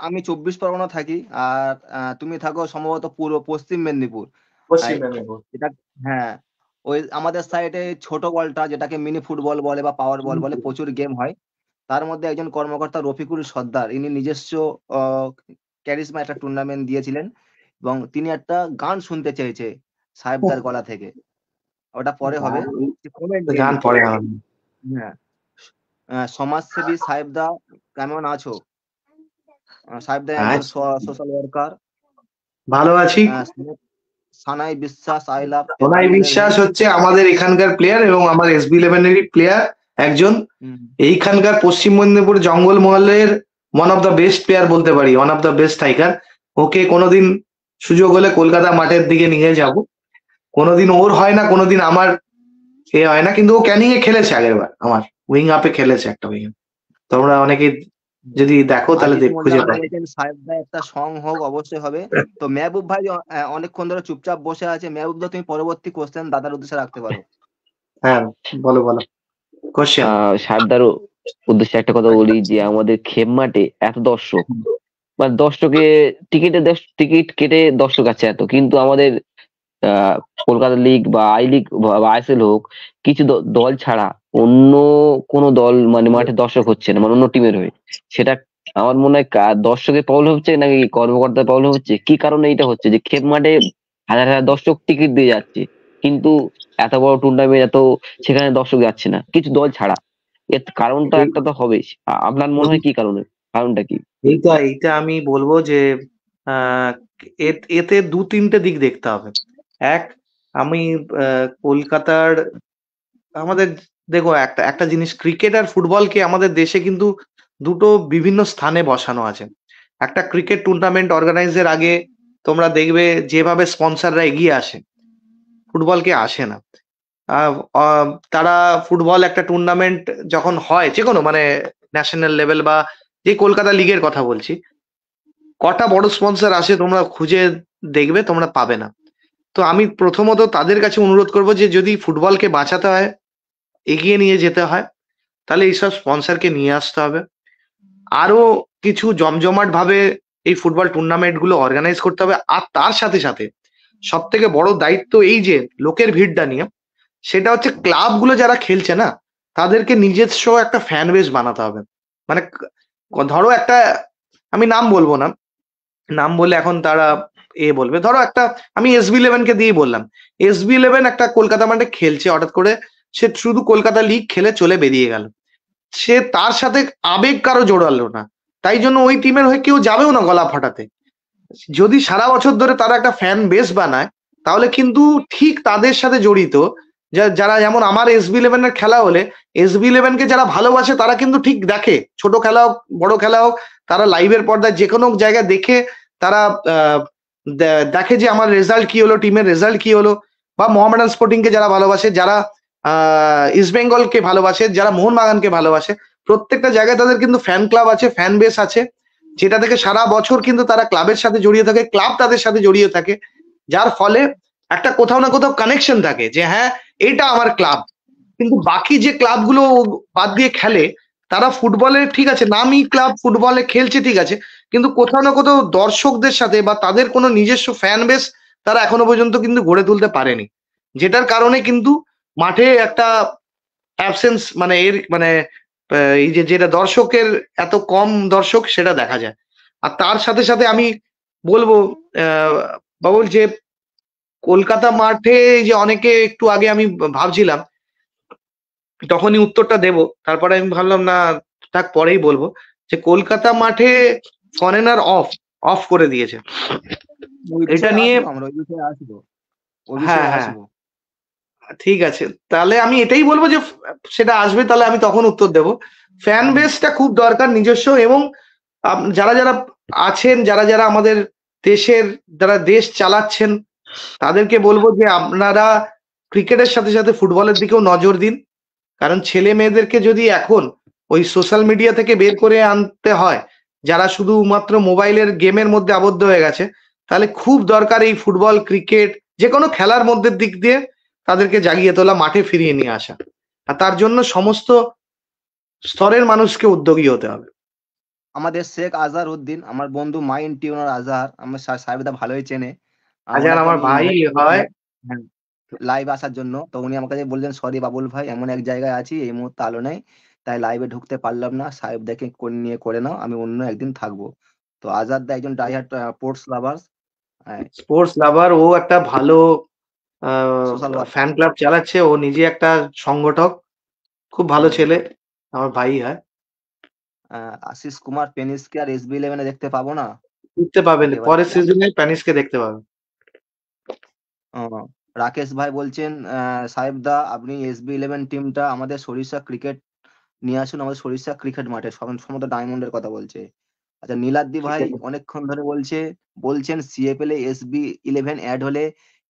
Speaker 1: আমি 24 পরগনা থাকি, আর তুমি থাকো সম্ভবত পূর্ব পশ্চিম মেদিনীপুর। এটা, হ্যাঁ, ওই আমাদের সাইডে ছোট বলটা, যেটাকে মিনি ফুটবল বলে বা পাওয়ার বল বলে, প্রচুর গেম হয়। তার মধ্যে একজন কর্মকর্তা রফিকুল সর্দার, ইনি নিজস্ব ক্যারিজমা একটা টুর্নামেন্ট দিয়েছিলেন, এবং তিনি একটা গান শুনতে চেয়েছে সাহেবদার গলা থেকে। ওটা পরে হবে।
Speaker 2: গান পরে হবে।
Speaker 1: হ্যাঁ, সমাজসেবী সাহেবদা কেমন আছো? সাহেবদা একজন সোশ্যাল ওয়ার্কার।
Speaker 2: ভালো আছি।
Speaker 1: সানাই বিশ্বাস, আই লাভ।
Speaker 2: সানাই বিশ্বাস হচ্ছে আমাদের এখানকার প্লেয়ার এবং আমার SB11-এরই প্লেয়ার একজন। এইখানকার পশ্চিম মেদিনীপুর জঙ্গলমহলের one of the best player বলতে পারি, one of the best striker. ওকে কোনোদিন সুযোগ হলে কলকাতা মাঠের দিকে নিয়ে যাব। কোনোদিন ওর হয় না, কোনোদিন আমার হয় না, কিন্তু ও ক্যানিং এ খেলেছে আগের বার, আমার উইং আপে খেলেছে একটা উইং। তোমরা অনেকে যদি দেখো তাহলে
Speaker 1: আজিজ
Speaker 2: খুঁজে
Speaker 1: মোল্লা
Speaker 2: পাবে।
Speaker 1: বলেছেন সাহেব দা একটা সং হোক, অবশ্যই হবে। তো মেহবুব ভাই অনেকক্ষণ ধরে চুপচাপ বসে আছে। মেহবুব দা, তুমি পরবর্তী কোশ্চেন দাদার উদ্দেশ্যে রাখতে পারো।
Speaker 2: হ্যাঁ, বলো বলো কোশ্চেন।
Speaker 4: সাহেবদার উদ্দেশ্যে একটা কথা বলি যে আমাদের খেপ মাঠে এত দর্শক, মানে দর্শকে টিকিট কেটে দর্শক আছে এত, কিন্তু আমাদের কলকাতা লিগ বা আই লিগ বা আইএসএল হোক, কিছু দল ছাড়া অন্য কোনো দল মানে মাঠে দর্শক হচ্ছে না, মানে অন্য টিমের হয়ে। সেটা আমার মনে হয় দর্শকের প্রবলেম হচ্ছে নাকি কর্মকর্তার প্রবলেম হচ্ছে, কি কারণে এটা হচ্ছে যে খেপ মাঠে হাজার হাজার দর্শক টিকিট দিয়ে যাচ্ছে, কিন্তু এত বড় টুর্নামেন্ট এত সেখানে দর্শক যাচ্ছে না কিছু দল ছাড়া। এর কারণটা
Speaker 2: এই
Speaker 4: একটা তো হবেই। আপনার মনে হয় কি কারণে, কারণটা কি?
Speaker 2: এইটা আমি বলবো যে আহ, এতে দু তিনটে দিক দেখতে হবে। এক, আমি কলকাতার আমাদের, দেখো একটা একটা জিনিস, ক্রিকেট আর ফুটবলকে আমাদের দেশে কিন্তু দুটো বিভিন্ন স্থানে বসানো আছে। একটা ক্রিকেট টুর্নামেন্ট অর্গানাইজের আগে তোমরা দেখবে যেভাবে স্পন্সররা এগিয়ে আসে, ফুটবলকে আসে না। আহ, আহ, তারা ফুটবল একটা টুর্নামেন্ট যখন হয় যে কোনো মানে ন্যাশনাল লেভেল বা যে কলকাতা লিগের কথা বলছি, কটা বড় স্পন্সর আসে তোমরা খুঁজে দেখবে, তোমরা পাবে না। তো আমি প্রথমত তাদের কাছে অনুরোধ করব যে যদি ফুটবলকে বাঁচাতে হয়, এগিয়ে নিয়ে যেতে হয়, তাহলে এইসব স্পন্সরকে নিয়ে আসতে হবে। আরো কিছু জমজমাট ভাবে এই ফুটবল টুর্নামেন্ট গুলো অর্গানাইজ করতে হবে। আর তার সাথে সাথে সব থেকে বড় দায়িত্ব এই যে লোকের ভিড়টা নিয়ে, সেটা হচ্ছে ক্লাবগুলো যারা খেলছে না, তাদেরকে নিজস্ব একটা ফ্যান বেস বানাতে হবে। মানে ধরো একটা, আমি নাম বলবো না, নাম বললে এখন তারা বলবে, ধরো একটা, আমি SB11 কে দিয়েই বললাম। SB11 একটা কলকাতা মাঠে খেলছে, হঠাৎ করে সে শুধু কলকাতা লিগ খেলে চলে বেরিয়ে গেল, সে তার সাথে আবেগ কারো জোড়ালো না, তাই জন্য ওই টিমের হয়ে কেউ যাবেও না গলা ফাটাতে। যদি সারা বছর ধরে তারা একটা ফ্যান বেস বানায়, তাহলে কিন্তু ঠিক তাদের সাথে জড়িত যারা, যেমন আমার SB11 এর খেলা হলে SB11 কে যারা ভালোবাসে তারা কিন্তু ঠিক দেখে, ছোট খেলা হোক বড় খেলা হোক, তারা লাইভের পর্দায় যে কোনো জায়গায় দেখে তারা দেখে যে আমার রেজাল্ট কি হলো, টিমের রেজাল্ট কি হলো। বা মোহামেডান স্পোর্টিং কে যারা ভালোবাসে, যারা ইস্ট বেঙ্গলকে ভালোবাসে, যারা মোহনবাগানকে ভালোবাসে, প্রত্যেকটা জায়গায় তাদের কিন্তু ফ্যান ক্লাব আছে, ফ্যান বেস আছে, যেটা থেকে সারা বছর কিন্তু তারা ক্লাবের সাথে জড়িয়ে থাকে, ক্লাব তাদের সাথে জড়িয়ে থাকে, যার ফলে একটা কোথাও না কোথাও কানেকশন থাকে যে হ্যাঁ এটা আমার ক্লাব। কিন্তু বাকি যে ক্লাবগুলো বাদ দিয়ে খেলে, তারা ফুটবলে ঠিক আছে, নামই ক্লাব ফুটবলে খেলছে ঠিক আছে, কিন্তু কোথাও না কোথাও দর্শকদের সাথে বা তাদের কোনো নিজস্ব ফ্যান বেস তারা এখনো পর্যন্ত কিন্তু গড়ে তুলতে পারেনি, যেটার কারণে কিন্তু মাঠে একটা অ্যাবসেন্স, মানে এর মানে এই যে যেটা দর্শকের এত কম দর্শক সেটা দেখা যায়। আর তার সাথে সাথে আমি বলবো বাবুল, যে কলকাতা মাঠে যে অনেকে, একটু আগে আমি ভাবছিলাম, তখনই উত্তরটা দেব, তারপরে আমি ভাবলাম না থাক পরেই বলবো, যে কলকাতা মাঠে ফরেনার অফ করে দিয়েছে।
Speaker 1: ওই
Speaker 2: এটা
Speaker 1: বিষয়ে
Speaker 2: নিয়ে,
Speaker 1: আসবো, আমরা ওই বিষয়ে আসবো, ওই
Speaker 2: হ্যাঁ
Speaker 1: বিষয়ে
Speaker 2: হ্যাঁ
Speaker 1: আসবো।
Speaker 2: ঠিক আছে, তাহলে আমি এটাই বলবো যে সেটা আসবে, তাহলে আমি তখন উত্তর দেব। ফ্যান বেসটা খুব দরকার নিজস্ব, এবং যারা যারা আছেন, যারা যারা আমাদের দেশের, যারা দেশ চালাচ্ছেন, তাদেরকে বলবো যে আপনারা ক্রিকেটের সাথে সাথে ফুটবলের দিকেও নজর দিন। কারণ ছেলে মেয়েদেরকে যদি এখন ওই সোশ্যাল মিডিয়া থেকে বের করে আনতে হয়, যারা শুধুমাত্র মোবাইলের গেমের মধ্যে আবদ্ধ হয়ে গেছে, তাহলে খুব দরকার এই ফুটবল ক্রিকেট যে কোনো খেলার মধ্যে দিক দিয়ে তাদেরকে জাগিয়ে তোলা, মাঠে ফিরিয়ে নিয়ে আসা। আর তার জন্য সমস্ত স্তরের মানুষকে উদ্যোগী হতে হবে।
Speaker 1: আমাদের শেখ আজহার উদ্দিন, আমার বন্ধু মাইন্ড টিউনার আজহার, আমার সাহেবদা ভালোই চেনে।
Speaker 2: আজহার
Speaker 1: ওনাকে
Speaker 2: আমার
Speaker 1: আমি
Speaker 2: ভাই
Speaker 1: ইনভাইট
Speaker 2: হয়।
Speaker 1: করেছিলাম লাইভ আসার জন্য। তো উনি আমার কাছে বললেন, সরি বাবুল ভাই, এমন এক জায়গায় আছি এই মুহূর্তে আলো নেই, তাই লাইভে ঢুকতে পারলাম না, সাহেবদাকে নিয়ে করে নাও, আমি অন্য একদিন থাকবো। তো আজহার দা একজন diehard sports lovers,
Speaker 2: sports lover, ও একটা ভালো
Speaker 1: সোশ্যাল ওয়ার্ক।
Speaker 2: ফ্যান ক্লাব চালাচ্ছে, ও নিজে একটা সংগঠক, খুব ভালো ছেলে, আমার ভাই হয়।
Speaker 1: আশিস কুমার পেনিসকে আর SB11 দেখতে পাবো না
Speaker 2: দেখতে পাবেন
Speaker 1: এবার।
Speaker 2: পরের সিজনে, প্যানিসকে দেখতে পাবেন।
Speaker 1: রাকেশ ভাই বলছেন, সাহেব দা আপনি SB11 টিমটা আমাদের সরিষা ক্রিকেট নিয়ে আসুন, আমাদের সরিষা ক্রিকেট মাঠে, সমস্ত ডায়মন্ডের কথা বলছে। আচ্ছা, নীলাদ্রি
Speaker 2: ঠিক
Speaker 1: ভাই
Speaker 2: আছে,
Speaker 1: অনেকক্ষণ ধরে বলছেন CFL এ SB11 অ্যাড হলে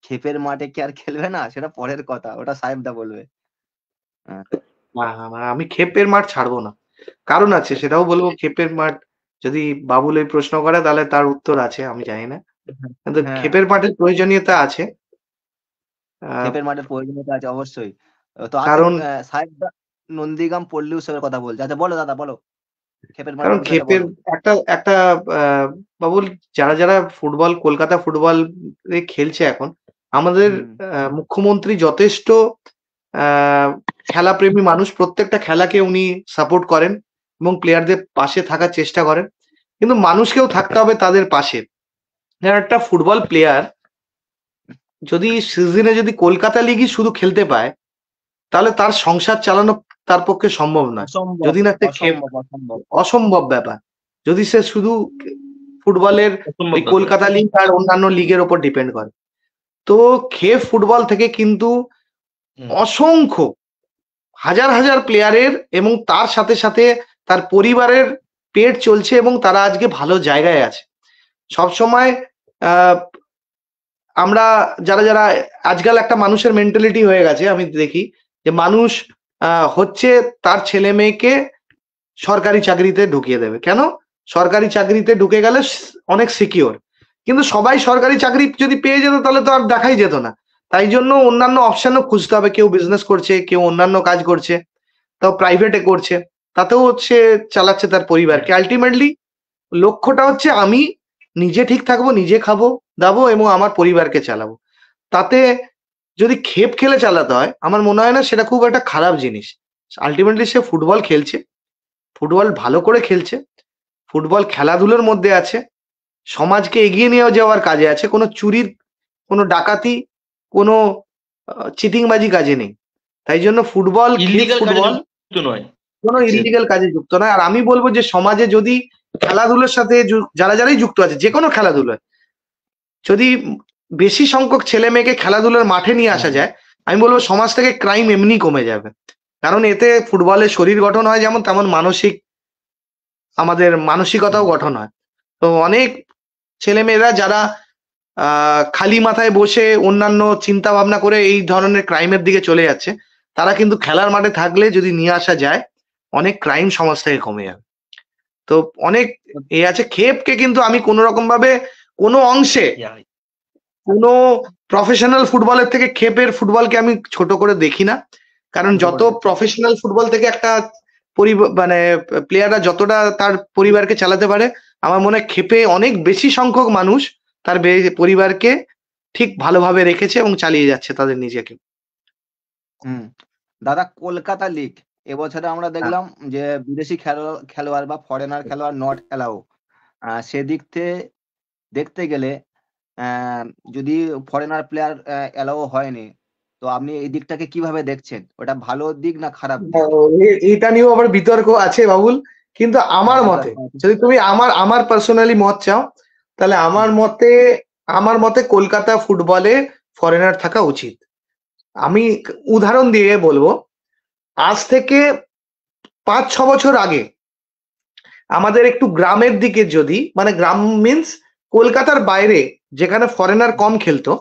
Speaker 1: ক্ষেপের মাঠে কি আর খেলবে না, সেটা পরের কথা, ওটা সাহেব দা বলবে। হ্যাঁ,
Speaker 2: আমি ক্ষেপের মাঠ ছাড়বো না। কারণ আছে, সেটাও বলবো। ক্ষেপের মাঠ যদি বাবুল এই প্রশ্ন করে তাহলে তার উত্তর আছে, আমি জানি না, কিন্তু
Speaker 1: হ্যাঁ,
Speaker 2: ক্ষেপের মাঠের প্রয়োজনীয়তা আছে। আহ,
Speaker 1: ক্ষেপের মাঠের প্রয়োজনীয়তা আছে অবশ্যই। তো আজকে
Speaker 2: কারণ
Speaker 1: সাহেব দা নন্দীগ্রাম পল্লী উৎসবের কথা বলছে। আচ্ছা বলো দাদা, বলো ক্ষেপের
Speaker 2: কারণ
Speaker 1: মাঠের বিষয়টা
Speaker 2: ক্ষেপের
Speaker 1: বলো।
Speaker 2: একটা একটা বাবুল, যারা যারা ফুটবল, কলকাতা ফুটবল খেলছে এখন, আমাদের
Speaker 1: হুম
Speaker 2: মুখ্যমন্ত্রী যথেষ্ট খেলাপ্রেমী মানুষ, প্রত্যেকটা খেলাকে উনি সাপোর্ট করেন এবং প্লেয়ারদের পাশে থাকার চেষ্টা করেন, কিন্তু মানুষকেও থাকতে হবে তাদের পাশে। একটা ফুটবল প্লেয়ার যদি সিজনে যদি কলকাতা লিগই শুধু খেলতে পায়, তাহলে তার সংসার চালানো তার পক্ষে সম্ভব নয়।
Speaker 1: অসম্ভব,
Speaker 2: যদি না সে
Speaker 1: অসম্ভব, অসম্ভব।
Speaker 2: অসম্ভব ব্যাপার। যদি সে শুধু ফুটবলের
Speaker 3: অসম্ভব
Speaker 2: ওই
Speaker 3: ব্যাপার।
Speaker 2: কলকাতা লিগ আর অন্যান্য লিগের ওপর ডিপেন্ড করে, তো খেপ ফুটবল থেকে কিন্তু
Speaker 3: হুম।
Speaker 2: অসংখ্য হাজার হাজার প্লেয়ারের এবং তার সাথে সাথে তার পরিবারের পেট চলছে এবং তারা আজকে ভালো জায়গায় আছে। সবসময় আহ আমরা যারা যারা আজকাল একটা মানুষের মেন্টালিটি হয়ে গেছে, আমি দেখি যে মানুষ হচ্ছে তার ছেলে মেয়েকে সরকারি চাকরিতে ঢুকিয়ে দেবে। কেন? সরকারি চাকরিতে ঢুকে গেলে অনেক সিকিওর, কিন্তু সবাই সরকারি চাকরি যদি পেয়ে যেত তাহলে তো আর দেখাই যেত না। তাই জন্য অন্যান্য অপশনও খুঁজতে হবে। কেউ বিজনেস করছে, কেউ অন্যান্য কাজ করছে, তাও প্রাইভেটে করছে, তাতেও সে চালাচ্ছে তার পরিবারকে। আলটিমেটলি লক্ষ্যটা হচ্ছে আমি নিজে ঠিক থাকবো, নিজে খাবো দাবো এবং আমার পরিবারকে চালাবো। তাতে যদি খেপ খেলে চালাতে হয়, আমার মনে হয় না সেটা খুব একটা খারাপ জিনিস। আলটিমেটলি সে ফুটবল খেলছে, ফুটবল ভালো করে খেলছে, ফুটবল খেলাধুলোর মধ্যে আছে, সমাজকে এগিয়ে নিয়ে যাওয়ার কাজে আছে, কোনো চুরির, কোনো ডাকাতি, কোনো চিটিংবাজি কাজে নেই। তাই জন্য ফুটবল, খেপ
Speaker 3: ইলিগাল কাজে
Speaker 2: ফুটবল
Speaker 3: যুক্ত নয়।
Speaker 2: কোনো ইলিগাল কাজে যুক্ত নয়। আর আমি বলবো যে সমাজে যদি খেলাধুলোর সাথে যারা যারাই যুক্ত আছে, যে কোনো খেলাধুলায় যদি বেশি সংখ্যক ছেলে মেয়েকে খেলাধুলার মাঠে নিয়ে আসা যায়, আমি বলবো সমাজ থেকে ক্রাইম এমনি কমে যাবে। কারণ এতে ফুটবলের শরীর গঠন হয় যেমন, তেমন মানসিক, আমাদের মানসিকতাও গঠন হয়। তো অনেক ছেলেমেয়েরা যারা খালি মাথায় বসে অন্যান্য চিন্তা ভাবনা করে এই ধরনের ক্রাইমের দিকে চলে যাচ্ছে, তারা কিন্তু খেলার মাঠে থাকলে যদি নিয়ে আসা যায়, অনেক ক্রাইম সমাজ থেকে কমে যাবে। তো অনেক এ আছে। খেপকে কিন্তু আমি কোনো রকম ভাবে কোনো অংশে, কোনো প্রফেশনাল ফুটবলের থেকে খেপের ফুটবলকে আমি ছোট করে দেখি না। কারণ যত প্রফেশনাল ফুটবল থেকে একটা মানে প্লেয়াররা যতটা তার পরিবারকে চালাতে পারে, আমার মনে হয় খেপে অনেক বেশি সংখ্যক মানুষ তার পরিবারকে ঠিক ভালোভাবে রেখেছে এবং চালিয়ে যাচ্ছে তাদের নিজেকে।
Speaker 1: হুম দাদা, কলকাতা লিগ এবছরে আমরা দেখলাম যে বিদেশি খেলোয়াড় বা ফরেনার খেলোয়াড় নট অ্যালাউ। সেদিক থেকে দেখতে গেলে যদি ফরেনার প্লেয়ার অ্যালাউ হয়নি, তো আপনি এই দিকটাকে কিভাবে দেখছেন? ওটা ভালো দিক না খারাপ দিক?
Speaker 2: এটা নিয়েও আবার বিতর্ক আছে বাবুল, কিন্তু আমার মতে, যদি তুমি আমার পার্সোনালি মত চাও, তাহলে আমার মতে কলকাতা ফুটবলে ফরেনার থাকা উচিত। আমি উদাহরণ দিয়ে বলবো, আজ থেকে 5-6 বছর আগে আমাদের একটু গ্রামের দিকে, যদি মানে গ্রাম মিন্স কলকাতার বাইরে যেখানে ফরেনার কম খেলতো,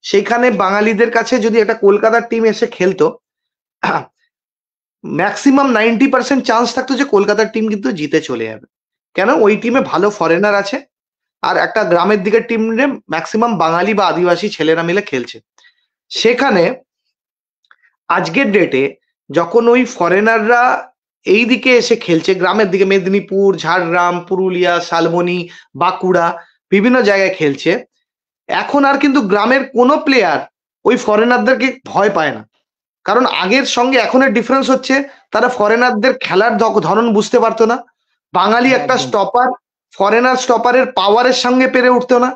Speaker 2: সেখানে বাঙালিদের কাছে যদি একটা কলকাতার টিম এসে খেলতো, ম্যাক্সিমাম 90% চান্স থাকতো যে কলকাতার টিম কিন্তু জিতে চলে যাবে। কেন? ওই টিমে ভালো ফরেনার আছে, আর একটা গ্রামের দিকের টিমে ম্যাক্সিমাম বাঙালি বা আদিবাসী ছেলেরা মিলে খেলছে। সেখানে আজকের ডেটে যখন ওই ফরেনাররা এই দিকে এসে খেলছে, গ্রামের দিকে মেদিনীপুর, ঝাড়গ্রাম, পুরুলিয়া, শালবনী, বাঁকুড়া, বিভিন্ন জায়গায় খেলছে, এখন আর কিন্তু গ্রামের কোনো প্লেয়ার ওই ফরেনারদেরকে ভয় পায় না। কারণ আগের সঙ্গে এখনের ডিফারেন্স হচ্ছে, তারা ফরেনারদের খেলার ধরন বুঝতে পারতো না। বাঙালি একটা স্টপার ফরেনার স্টপারের পাওয়ারের সঙ্গে পেরে উঠতো না,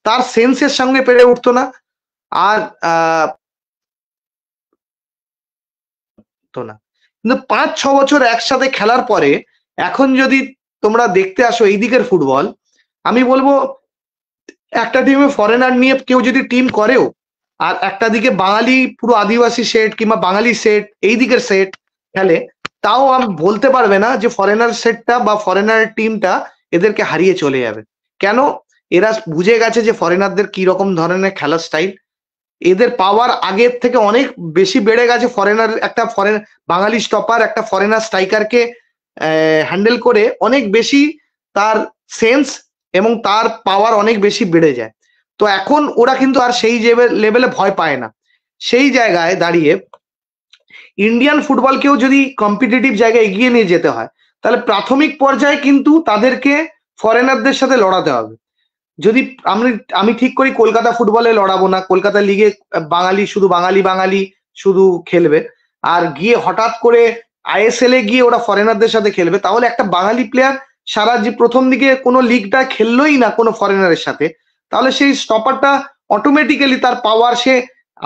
Speaker 2: তার সেন্সের সঙ্গে পেরে উঠতো না। আর না, কিন্তু 5-6 বছর একসাথে খেলার পরে এখন যদি তোমরা দেখতে আসো এই দিকের ফুটবল, আমি বলবো একটা টিমে ফরেনার নিয়ে কেউ যদি টিম করেও, আর একটা দিকে বাঙালি পুরো আদিবাসী সেট কিংবা বাঙালি সেট এই দিকের সেট খেলে, তাও আমি বলতে পারবে না যে ফরেনার সেটটা বা ফরেনার টিমটা এদেরকে হারিয়ে চলে যাবে। কেন? এরা বুঝে গেছে যে ফরেনারদের কি রকম ধরনের খেলার স্টাইল, এদের পাওয়ার আগের থেকে অনেক বেশি বেড়ে গেছে। বাঙালি স্টপার একটা ফরেনার স্ট্রাইকারকে হ্যান্ডেল করে অনেক বেশি তার সেন্স এবং তার পাওয়ার অনেক বেশি বেড়ে যায়। তো এখন ওরা কিন্তু আর সেই লেভেলে ভয় পায় না। সেই জায়গায় দাঁড়িয়ে ইন্ডিয়ান ফুটবলকেও যদি কম্পিটিটিভ জায়গায় এগিয়ে নিয়ে যেতে হয়, তাহলে প্রাথমিক পর্যায়ে কিন্তু তাদেরকে ফরেনারদের সাথে লড়াতে হবে। যদি আমি ঠিক করি কলকাতা ফুটবলে লড়াবো না, কলকাতা লিগে শুধু বাঙালি শুধু খেলবে, আর গিয়ে হঠাৎ করে আইএসএল এ গিয়ে ওরা ফরেনারদের সাথে খেলবে, তাহলে একটা বাঙালি প্লেয়ার সারা যে প্রথম দিকে কোনো লিগটা খেললোই না কোনো ফরেনারের সাথে, তাহলে সেই স্টপারটা অটোমেটিক্যালি তার পাওয়ার, সে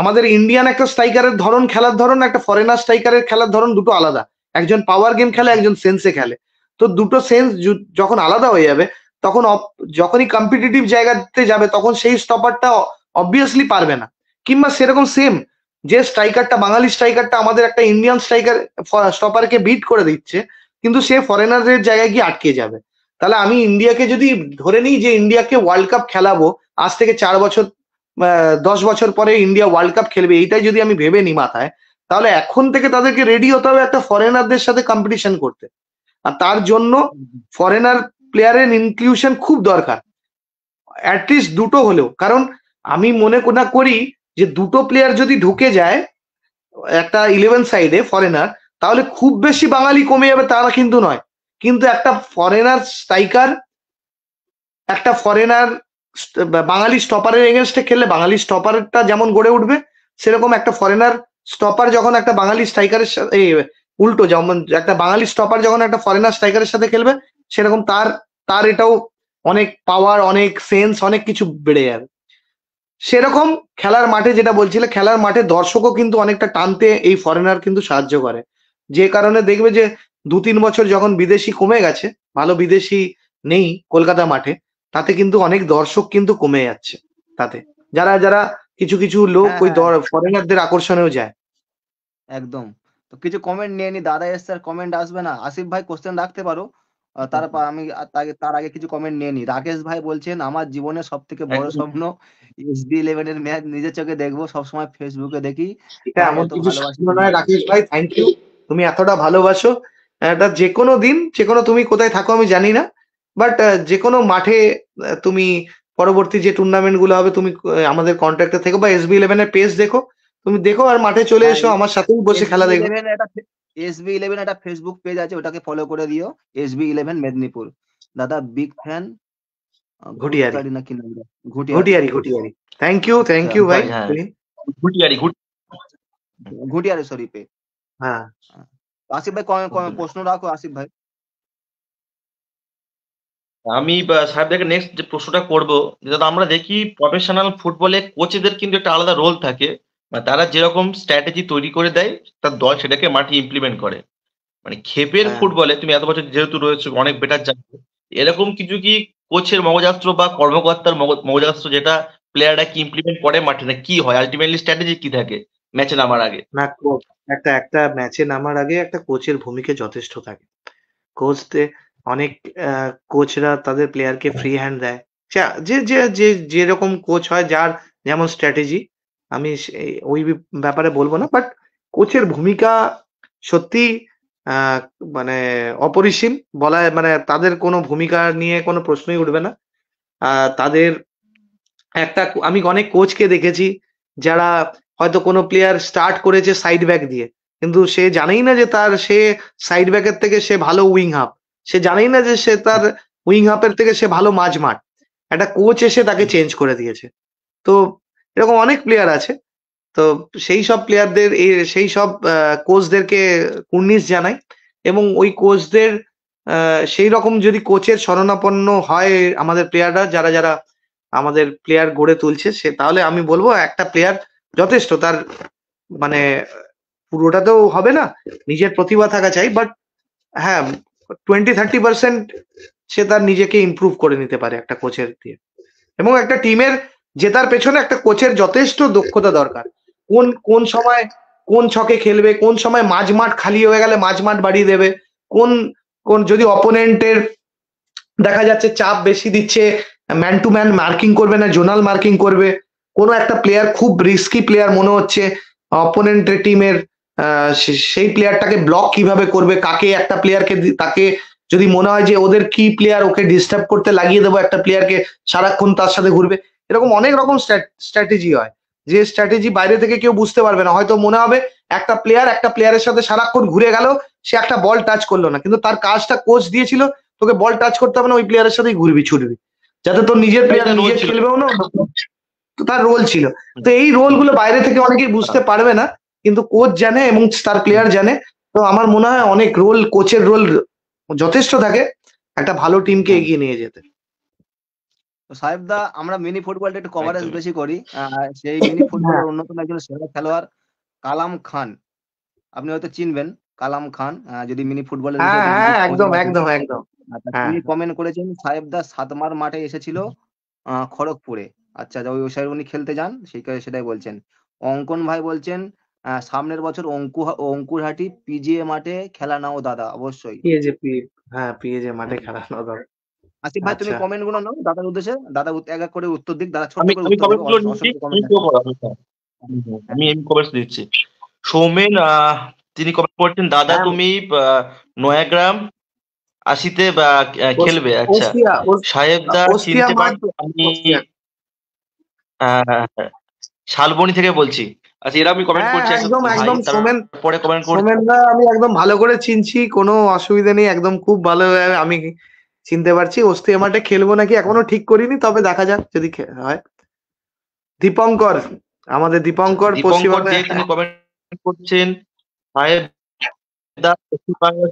Speaker 2: আমাদের ইন্ডিয়ান একটা স্ট্রাইকারের ধরন, খেলার ধরন, একটা ফরেনার স্ট্রাইকারের খেলার ধরন দুটো আলাদা। একজন পাওয়ার গেম খেলে, একজন সেন্সে খেলে। তো দুটো সেন্স যখন আলাদা হয়ে যাবে, তখন যখনই কম্পিটিটিভ জায়গাতে যাবে, তখন সেই স্টপারটা অবভিয়াসলি পারবে না। কিংবা সেরকম সেম যে স্ট্রাইকারটা, বাঙালি স্ট্রাইকারটা আমাদের একটা ইন্ডিয়ান স্টপারকে বিট করে দিচ্ছে, কিন্তু সে ফরেনারের জায়গায় গিয়ে আটকে যাবে। তাহলে আমি ইন্ডিয়াকে যদি ধরে নিই যে ইন্ডিয়াকে ওয়ার্ল্ড কাপ খেলাবো, আজ থেকে 4 বছর 10 বছর পরে ইন্ডিয়া ওয়ার্ল্ড কাপ খেলবে, এইটাই যদি আমি ভেবে নিই মাথায়, তাহলে এখন থেকে তাদেরকে রেডি হতে হবে একটা ফরেনারদের সাথে কম্পিটিশন করতে। আর তার জন্য ফরেনার প্লেয়ারের ইনক্লুশন খুব দরকার, অ্যাটলিস্ট দুটো হলেও। কারণ আমি মনে করি যে দুটো প্লেয়ার যদি ঢুকে যায় একটা 11 সাইডে ফরেনার, তাহলে খুব বেশি বাঙালি কমে যাবে তারা কিন্তু নয়। কিন্তু একটা ফরেনার স্ট্রাইকার, একটা ফরেনার বাঙালি স্টপারের এগেনস্টে খেললে বাঙালি স্টপারটা যেমন গড়ে উঠবে, সেরকম একটা ফরেনার স্টপার যখন একটা বাঙালি স্ট্রাইকারের সাথে, উল্টো যেমন একটা বাঙালি স্টপার যখন একটা ফরেনার স্ট্রাইকারের সাথে খেলবে, সেরকম তার এটাও অনেক পাওয়ার, অনেক সেন্স, অনেক কিছু বেড়ে যাবে। সেরকম খেলার মাঠে, যেটা বলছিলে, খেলার মাঠে দর্শকও কিন্তু অনেকটা টানতে এই ফরেনার কিন্তু সাহায্য করে। যে কারণে দেখবে যে 2-3 বছর যখন বিদেশি কমে গেছে, ভালো বিদেশি নেই কলকাতা মাঠে, তাতে কিন্তু অনেক দর্শক কিন্তু কমে যাচ্ছে। তাতে যারা কিছু লোক ওই ফরেনারদের আকর্ষণেও যায়।
Speaker 1: একদম। তো কিছু কমেন্ট নিয়ে নি, দাদা এসছে, কমেন্ট আসবে না। আসিফ ভাই কোশ্চেন রাখতে পারো, আমি তার আগে কিছু কমেন্ট নিয়ে নি। রাকেশ ভাই বলছেন, আমার জীবনের সব থেকে বড় স্বপ্ন SB11 এর ম্যাচ নিজের চোখে দেখবো, সবসময় ফেসবুকে দেখি।
Speaker 2: এটা এমন কিছু স্বপ্ন নয় রাকেশ ভাই, থ্যাংক ইউ, তুমি এতটা ভালোবাসো। এটা যে কোনো দিন, যে কোনো, তুমি কোথায় থাকো আমি জানি না, বাট যে কোনো মাঠে তুমি পরবর্তী যে টুর্নামেন্ট গুলো হবে, তুমি আমাদের কন্ট্যাক্টে থেকো, বা SB11 এর পেজ দেখো, তুমি দেখো, আর মাঠে চলে এসো, আমার সাথেই বসে খেলা দেখো।
Speaker 1: SB11 একটা ফেসবুক পেজ আছে, ওটাকে ফলো করে দিও, SB11 মেদিনীপুর। দাদা বিগ ফ্যান।
Speaker 2: ঘুটিয়ারি
Speaker 1: নাকি
Speaker 2: ঘুটিয়ারি। থ্যাংক ইউ ভাই।
Speaker 1: Ghutiari sorry pay.
Speaker 2: হ্যাঁ,
Speaker 1: আসিফ ভাই প্রশ্ন রাখো আসিফ ভাই।
Speaker 3: আমি সাহেবদেরকে নেক্সট যে প্রশ্নটা করবো, যেটা আমরা দেখি প্রফেশনাল ফুটবলে কোচেদের কিন্তু একটা আলাদা রোল থাকে, মানে তারা যেরকম স্ট্র্যাটেজি তৈরি করে দেয়, তার দল সেটাকে মাঠে ইমপ্লিমেন্ট করে। মানে খেপের ফুটবলে তুমি এত বছর যেহেতু রয়েছে, অনেক বেটার জানো, এরকম কিছু কি কোচের মগজাস্ত্র বা কর্মকর্তার মগজাস্ত্র যেটা প্লেয়াররা কি ইমপ্লিমেন্ট করে মাঠে, না কি হয় আলটিমেটলি স্ট্র্যাটেজি কি থাকে ম্যাচে নামার আগে?
Speaker 2: না, একটা ম্যাচে নামার আগে একটা কোচের ভূমিকা যথেষ্ট থাকে। অনেক কোচরা তাদের প্লেয়ারকে ফ্রি হ্যান্ড দেয়, যে যেরকম কোচ হয়, যার যেমন স্ট্র্যাটেজি, আমি ওই ব্যাপারে বলবো না, বাট কোচের ভূমিকা সত্যি মানে অপরিসীম বলা, মানে তাদের কোনো ভূমিকা নিয়ে কোনো প্রশ্নই উঠবে না। তাদের আমি অনেক কোচকে দেখেছি যারা হয়তো কোনো প্লেয়ার স্টার্ট করেছে সাইড ব্যাক দিয়ে, কিন্তু সে জানেই না যে সে সাইড ব্যাকের থেকে সে ভালো উইং হাফ, সে জানেই না যে সে তার উইং হাফের থেকে সে ভালো মাঝমাঠ। একটা কোচ এসে তাকে চেঞ্জ করে দিয়েছে। তো এরকম অনেক প্লেয়ার আছে। তো সেই সব প্লেয়ারদের, সেই সব কোচদেরকে কুর্নিশ জানাই, এবং ওই কোচদের সেই রকম যদি কোচের শরণাপন্ন হয় আমাদের প্লেয়াররা, যারা আমাদের প্লেয়ার গড়ে তুলছে, তাহলে আমি বলবো একটা প্লেয়ার যথেষ্ট, তার মানে পুরোটাতেও হবে না, নিজের প্রতিভা থাকা চাই, বাট হ্যাঁ 20-30% সে তার নিজেকে ইমপ্রুভ করে নিতে পারে একটা কোচের দিয়ে। এবং একটা টিমের জেতার পেছনে একটা কোচের যথেষ্ট দক্ষতা দরকার। কোন সময় কোন ছকে খেলবে, কোন সময় মাঝমাঠ খালি হয়ে গেলে মাঝমাঠ বাড়িয়ে দেবে, কোন যদি অপোনেন্টের দেখা যাচ্ছে চাপ বেশি দিচ্ছে, ম্যান টু ম্যান মার্কিং করবে না, জোনাল মার্কিং করবে, কোনো একটা প্লেয়ার খুব রিস্কি প্লেয়ার মনে হচ্ছে অপোনেন্টের টিমের, সেই প্লেয়ারটাকে ব্লক কিভাবে করবে, কাকে একটা প্লেয়ারকে তাকে যদি মনে হয় যে ওদের কি প্লেয়ার ওকে ডিস্টার্ব করতে লাগিয়ে দেবো একটা প্লেয়ারকে, সারাক্ষণ তার সাথে ঘুরবে, এরকম অনেক রকম স্ট্র্যাটেজি হয়, যে স্ট্র্যাটেজি বাইরে থেকে কেউ বুঝতে পারবে না। হয়তো মনে হবে একটা প্লেয়ারের সাথে সারাক্ষণ ঘুরে গেল, সে একটা বল টাচ করলো না, কিন্তু তার কাজটা কোচ দিয়েছিল তোকে বল টাচ করতে হবে না, ওই প্লেয়ারের সাথেই ঘুরবি ছুটবি, যাতে তোর নিজের প্লেয়ার
Speaker 3: একটা role
Speaker 2: নিজে
Speaker 3: ছিল।
Speaker 2: খেলবেও না, তো তার রোল ছিল। তো এই রোল গুলো বাইরে থেকে অনেকেই বুঝতে পারবে না, কিন্তু কোচ জানে এবং তার প্লেয়ার জানে। তো আমার মনে হয় অনেক রোল, কোচের রোল যথেষ্ট থাকে একটা ভালো টিমকে এগিয়ে নিয়ে যেতে।
Speaker 1: তো সাহেব দা, আমরা মিনি ফুটবলটা একটু কভারেজ
Speaker 3: একদমই।
Speaker 1: বেশি করি। সেই মিনি ফুটবলের অন্যতম একজন সেরা খেলোয়াড় কালাম খান, আপনি হয়তো চিনবেন কালাম খান, যদি মিনি ফুটবলের
Speaker 2: হ্যাঁ
Speaker 1: বিষয়ে
Speaker 2: হ্যাঁ,
Speaker 1: কিছু
Speaker 2: একদম
Speaker 1: খোঁজ রাখেন।
Speaker 2: একদম একদম।
Speaker 1: আচ্ছা,
Speaker 2: হ্যাঁ
Speaker 1: তিনি কমেন্ট করেছেন সাহেব দা সাতমার মাঠে এসেছিল খড়গপুরে। আচ্ছা, ওই সাইড উনি খেলতে যান, সেটাই বলছেন। অঙ্কন ভাই বলছেন সামনের বছর অঙ্কুরহাটি পিজিএ মাঠে খেলা নাও দাদা, অবশ্যই।
Speaker 2: হ্যাঁ পিএজে মাঠে খেলানো দরকার।
Speaker 1: আসিফ ভাই, তুমি
Speaker 2: আচ্ছা,
Speaker 1: কমেন্ট গুলো নাও দাদার উদ্দেশ্যে, দাদা এক এক করে উত্তর দিক, দাদা ছোট্ট
Speaker 3: আমি
Speaker 1: করে
Speaker 3: আমি
Speaker 1: উত্তর দেবে,
Speaker 3: কমেন্ট গুলো নিচ্ছি,
Speaker 1: অসংখ্য
Speaker 3: তুমি
Speaker 1: কমেন্ট
Speaker 3: তো
Speaker 1: আছে।
Speaker 3: করো। আমি কমেন্টস দিচ্ছি। সৌমেন তিনি কমেন্ট করছেন, দাদা
Speaker 2: হ্যাঁ,
Speaker 3: তুমি নয়াগ্রাম আসিতে বা খেলবে। আচ্ছা, সাহেব দা
Speaker 2: ওস্টিয়া
Speaker 3: চিনতে
Speaker 2: মাঠ,
Speaker 3: পারছো? আমি
Speaker 2: ওস্টিয়া।
Speaker 3: শালবনি থেকে বলছি। আচ্ছা, এরা আমি কমেন্ট
Speaker 2: হ্যাঁ
Speaker 3: করছি একটা
Speaker 2: একদম
Speaker 3: ভাই,
Speaker 2: একদম, সোমেন,
Speaker 3: তারপরে কমেন্ট করছি।
Speaker 2: সোমেনদা আমি একদম ভালো করে চিনছি, কোনো অসুবিধা নেই, একদম খুব ভালো আমি চিনতে পারছি। ওস্টিয়া মাঠে খেলবো নাকি এখনো ঠিক করিনি, তবে দেখা যাক যদি হয়। দীপঙ্কর, আমাদের দীপঙ্কর
Speaker 3: দীপঙ্কর
Speaker 2: পশ্চিমবঙ্গে।
Speaker 3: দে তিনি কমেন্ট করছেন, সাহেব দা পশ্চিমবাংলা,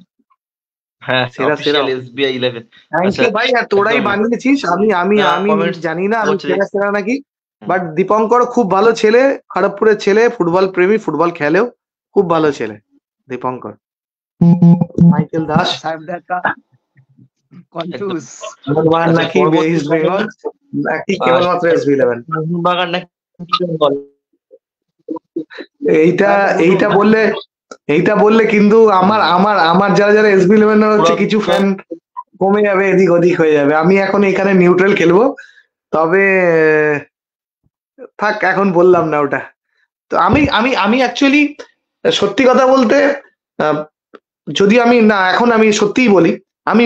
Speaker 3: হ্যাঁ
Speaker 2: সেরা সেরা,
Speaker 3: অফিসিয়াল SBI 11।
Speaker 2: থ্যাংক
Speaker 3: আচ্ছা,
Speaker 2: ইউ ভাই, আর তোরাই
Speaker 3: একদমই
Speaker 2: বানিয়েছিস, আমি আমি আমি
Speaker 3: কমেন্টস
Speaker 2: জানি না আমি
Speaker 3: হচ্ছে।
Speaker 2: সেরা সেরা নাকি, বাট দীপঙ্কর খুব ভালো ছেলে, খড়গপুরের ছেলে, ফুটবল প্রেমী, ফুটবল খেলেও, খুব ভালো ছেলে দীপঙ্কর। মাইকেল দাস,
Speaker 1: সাহেব দা একটা কনফিউজ।
Speaker 2: মোহনবাগান
Speaker 3: আচ্ছা,
Speaker 2: নাকি
Speaker 3: পরবর্তী
Speaker 2: ইস্ট বেঙ্গল নাকি কেবলমাত্র এসবি 11?
Speaker 3: মোহনবাগান নাকি
Speaker 2: এইটা এইটা বললে, কিন্তু আমার যারা যারা এসবি 11 হচ্ছে কিছু ফ্যান কমে যাবে, এদিক ওদিক হয়ে যাবে। আমি এখন এখানে নিউট্রাল খেলবো, তবে থাক, এখন বললাম না ওটা। তো আমি আমি আমি অ্যাকচুয়ালি সত্যি কথা বলতে, আহ, যদি আমি না, এখন আমি সত্যিই বলি, আমি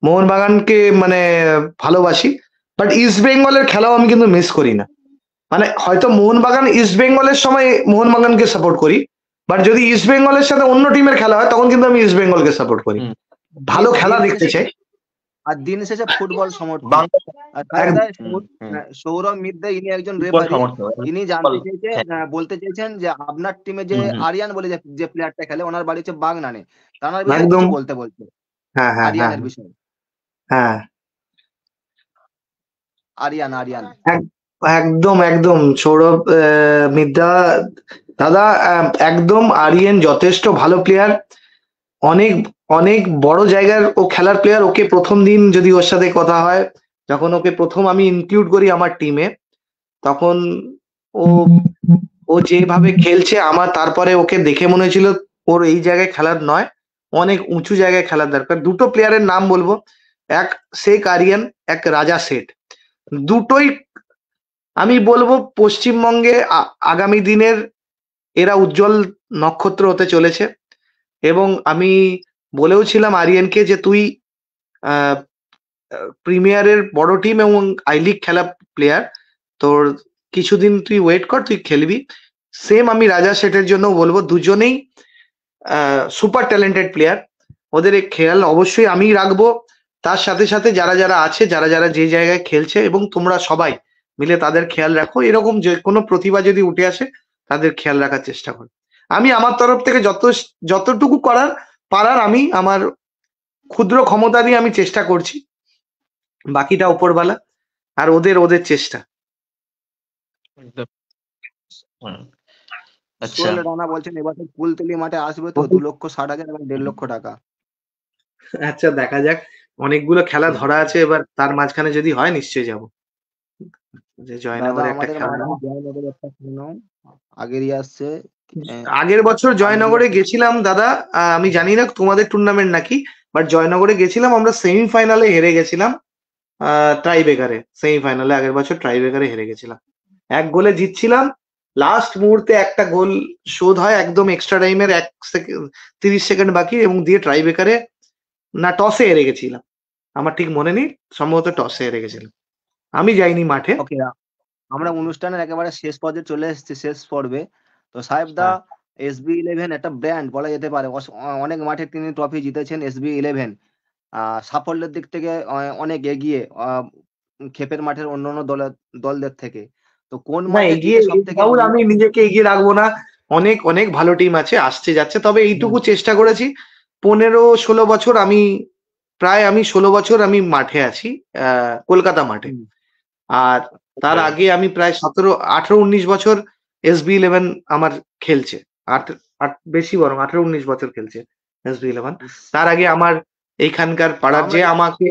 Speaker 2: মোহনবাগানকে মানে ভালোবাসি, বাট ইস্ট বেঙ্গলের খেলাও আমি কিন্তু মিস করি না। মানে হয়তো মোহনবাগান ইস্ট বেঙ্গলের সময় মোহনবাগানকে সাপোর্ট করি, বাট যদি ইস্ট বেঙ্গলের সাথে অন্য টিমের খেলা হয় তখন কিন্তু আমি ইস্ট বেঙ্গলকে সাপোর্ট করি, ভালো খেলা দেখতে চাই।
Speaker 1: আর দিন শেষে ফুটবল সমর্থক।
Speaker 3: বাংলা
Speaker 1: আর সাহেব দা,
Speaker 3: হুম।
Speaker 1: সৌরভ মিদ্দা, ইনি একজন
Speaker 3: ফুটবল
Speaker 1: রেফারি,
Speaker 3: সমর্থক।
Speaker 1: ইনি জানতে
Speaker 3: হ্যাঁ।
Speaker 1: চেয়েছেন, বলতে চেয়েছেন যে আপনার টিমে যে আরিয়ান বলে যে প্লেয়ারটা খেলে, ওনার বাড়ি হচ্ছে বাগনানে, তার বিষয়ে
Speaker 2: একদম।
Speaker 1: কিছু বলতে বলছে,
Speaker 2: হ্যাঁ হ্যাঁ হ্যাঁ
Speaker 1: আরিয়ানের বিষয়ে।
Speaker 2: হ্যাঁ,
Speaker 1: আরিয়ান আরিয়ান
Speaker 2: একদম একদম, সৌরভ মিদ্যা দাদা, একদম আরিয়ান যথেষ্ট ভালো প্লেয়ার, অনেক অনেক বড় জায়গার ও খেলার প্লেয়ার। ওকে প্রথম দিন যদি ওর সাথে কথা হয়, যখন ওকে প্রথম আমি ইনক্লুড করি আমার টিমে, তখন ও ও যেভাবে খেলছে, আমার তারপরে ওকে দেখে মনে হয়েছিল ওর এই জায়গায় খেলার নয়, অনেক উঁচু জায়গায় খেলার দরকার। দুটো প্লেয়ারের নাম বলবো, এক শেখ আরিয়ান, এক রাজা সেঠ। দুটোই আমি বলবো পশ্চিমবঙ্গে আগামী দিনের এরা উজ্জ্বল নক্ষত্র হতে চলেছে। এবং আমি বলেও ছিলাম আরিয়ানকে যে তুই প্রিমিয়ারের বড় টিম এবং আই লিগ খেলা প্লেয়ার, তোর কিছুদিন তুই ওয়েট কর, তুই খেলবি। সেম আমি রাজা শেঠের জন্য বলবো, দুজনেই সুপার ট্যালেন্টেড প্লেয়ার, ওদের খেয়াল অবশ্যই আমি রাখবো। তার সাথে সাথে যারা যারা আছে, যারা যারা যে জায়গায় খেলছে, এবং তোমরা সবাই মিলে তাদের খেয়াল রাখো। এরকম যে কোনো প্রতিভা যদি উঠে আসে, তাদের খেয়াল রাখার চেষ্টা করো। আমি আমার তরফ থেকে যতটুকু পারার আমি আমার ক্ষুদ্র ক্ষমতা দিয়ে আমি চেষ্টা করছি, বাকিটা উপরওয়ালা আর ওদের চেষ্টা।
Speaker 3: আচ্ছা,
Speaker 1: সোহেল রানা বলছেন এবার কুলতলি মাঠে আসবে তো 2,60,000 এবং 1.5 লক্ষ টাকা।
Speaker 2: আচ্ছা, দেখা যাক, অনেকগুলো খেলা ধরা আছে এবার, তার মাঝখানে যদি হয় নিশ্চয়ই যাব। যে
Speaker 1: দাদা
Speaker 2: জয়নগরে একটা
Speaker 1: আমাদের
Speaker 2: খেলা,
Speaker 1: মাঠে জয়নগরে একটা শোনো, আগেরই আসছে।
Speaker 2: আগের বছর জয়নগরে গেছিলাম দাদা, আমি জানি না তোমাদের টুর্নামেন্ট নাকি, বাট জয়নগরে গেছিলাম, আমরা সেমিফাইনালে হেরে গেছিলাম, টাইব্রেকারে। সেমিফাইনালে আগের বছর টাইব্রেকারে হেরে গেছিলাম, 1 গোলে জিতছিলাম, লাস্ট মুহূর্তে একটা গোল শোধ হয় একদম এক্সট্রা টাইমের 30 সেকেন্ড বাকি, এবং দিয়ে ট্রাইবেকারে না টসে হেরে গেছিলাম, আমার ঠিক মনে নেই, সম্ভবত টসে হেরে গেছিলাম, আমি যাইনি মাঠে।
Speaker 1: ওকে, আমরা অনুষ্ঠানের একেবারে শেষ পর্যায়ে চলে এসেছি, শেষ পর্বে। তো সাহেব দা,
Speaker 2: হ্যাঁ।
Speaker 1: SB11 একটা ব্র্যান্ড বলা যেতে পারে, অনেক মাঠে তিনি ট্রফি জিতেছেন SB11। সাফল্যের দিক থেকে অনেক এগিয়ে ক্ষেপের মাঠের অন্যান্য দলদের থেকে। তো কোন
Speaker 2: না,
Speaker 1: মাঠে
Speaker 2: এগিয়ে
Speaker 1: জিতে সব থেকে
Speaker 2: রাহুল, আমি নিজেকে এগিয়ে রাখবো না, অনেক অনেক ভালো টিম আছে, আসছে যাচ্ছে, তবে এইটুকু চেষ্টা করেছি 15-16 বছর আমি, প্রায় আমি 16 বছর আমি মাঠে আছি, কলকাতা মাঠে। আর তার আগে আমি প্রায় 18-19 বছর SB11 আমার খেলছে, বেশি বরং 18-19 বছর খেলছে SB11। তার আগে আমার এইখানকার পাড়ার যে আমাকে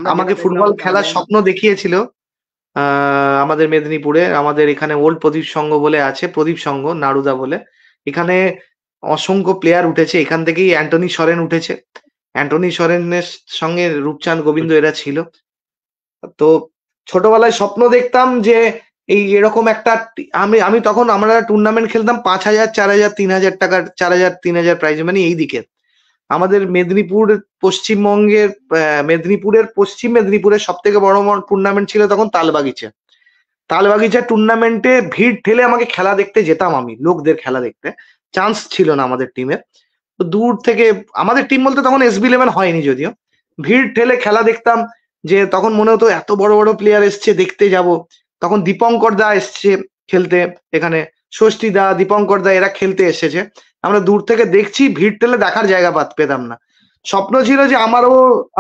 Speaker 1: যেটা
Speaker 2: ফুটবল
Speaker 1: দেখলাম
Speaker 2: খেলার স্বপ্ন দেখিয়েছিল, আমাদের মেদিনীপুরে, আমাদের এখানে ওল্ড প্রদীপ সংঘ বলে আছে, প্রদীপ সংঘ নাড়ুদা বলে, এখানে অসংখ্য প্লেয়ার উঠেছে, এখান থেকেই অ্যান্টনি সরেন উঠেছে, অ্যান্টনি সরেনের সঙ্গে রূপচাঁদ গোবিন্দ এরা ছিল। তো ছোটবেলায় স্বপ্ন দেখতাম যে এই এরকম একটা আমি তখন আমরা টুর্নামেন্ট খেলতাম 5,000, 4,000, 3,000 টাকার, 4,000, 3,000 প্রাইজ মানে এই দিকে। আমাদের মেদিনীপুর পশ্চিমবঙ্গের মেদিনীপুরের পশ্চিম মেদিনীপুরের সব থেকে বড় টুর্নামেন্ট ছিল তখন তালবাগিচা টুর্নামেন্টে ভিড় ঠেলে আমাকে খেলা দেখতে যেতাম, আমি লোকদের খেলা দেখতে, চান্স ছিল না আমাদের টিমের। তো দূর থেকে আমাদের টিম বলতে তখন SB11 হয়নি যদিও, ভিড় ঠেলে খেলা দেখতাম, যে তখন মনে হতো এত বড় বড় প্লেয়ার এসছে, দেখতে যাব। তখন দীপঙ্কর দা এসছে খেলতে, এখানে ষষ্ঠী দা, দীপঙ্কর দা এরা খেলতে এসেছে, আমরা দূর থেকে দেখছি, ভিড় ঠেলে দেখার জায়গা পেতাম না। স্বপ্ন ছিল যে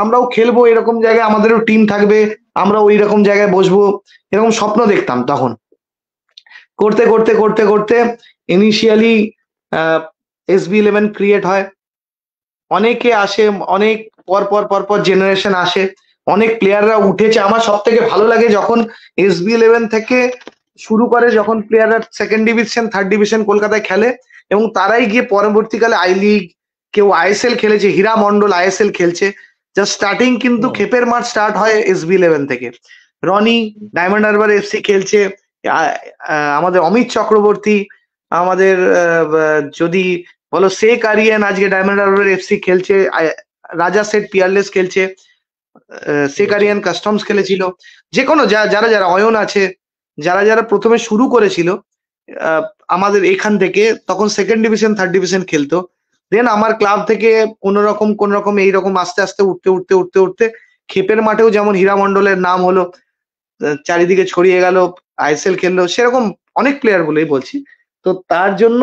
Speaker 2: আমরাও খেলবো এরকম জায়গায়, আমাদেরও টিম থাকবে, আমরা ওই রকম জায়গায় বসবো, এরকম স্বপ্ন দেখতাম তখন। করতে করতে করতে করতে ইনিশিয়ালি SB11 ক্রিয়েট হয়, অনেকে আসে, অনেক পর জেনারেশন আসে, অনেক প্লেয়াররা উঠেছে। আমার সব থেকে ভালো লাগে যখন SB11 থেকে শুরু করে, যখন প্লেয়াররা 2nd ডিভিশন 3rd ডিভিশন কলকাতায় খেলে, এবং তারাই গিয়ে পরবর্তীকালে আই লিগ, কেউ ISL খেলেছে, হীরা মন্ডল ISL খেলছে। জাস্ট স্টার্টিং কিন্তু ক্ষেপের মাঠ স্টার্ট হয় SB11 থেকে। রনি ডায়মন্ড হারবার FC খেলছে, আমাদের অমিত চক্রবর্তী, আমাদের যদি বলো শেখ আরিয়ান আজকে ডায়মন্ড হারবার FC খেলছে, রাজা সেট পিয়ারলেস খেলছে, শেখ আরিয়ান কাস্টমস খেলেছিল, যে কোনো যারা অয়ন আছে, যারা প্রথমে শুরু করেছিল আমাদের এখান থেকে, তখন 2nd ডিভিশন 3rd ডিভিশন খেলতো। দেন আমার ক্লাব থেকে কোন রকম এইরকম আস্তে আস্তে উঠতে ক্ষেপের মাঠেও যেমন হীরা মন্ডলের নাম হলো, চারিদিকে ছড়িয়ে গেল, ISL খেললো, সেরকম অনেক প্লেয়ার বলেই বলছি। তো তার জন্য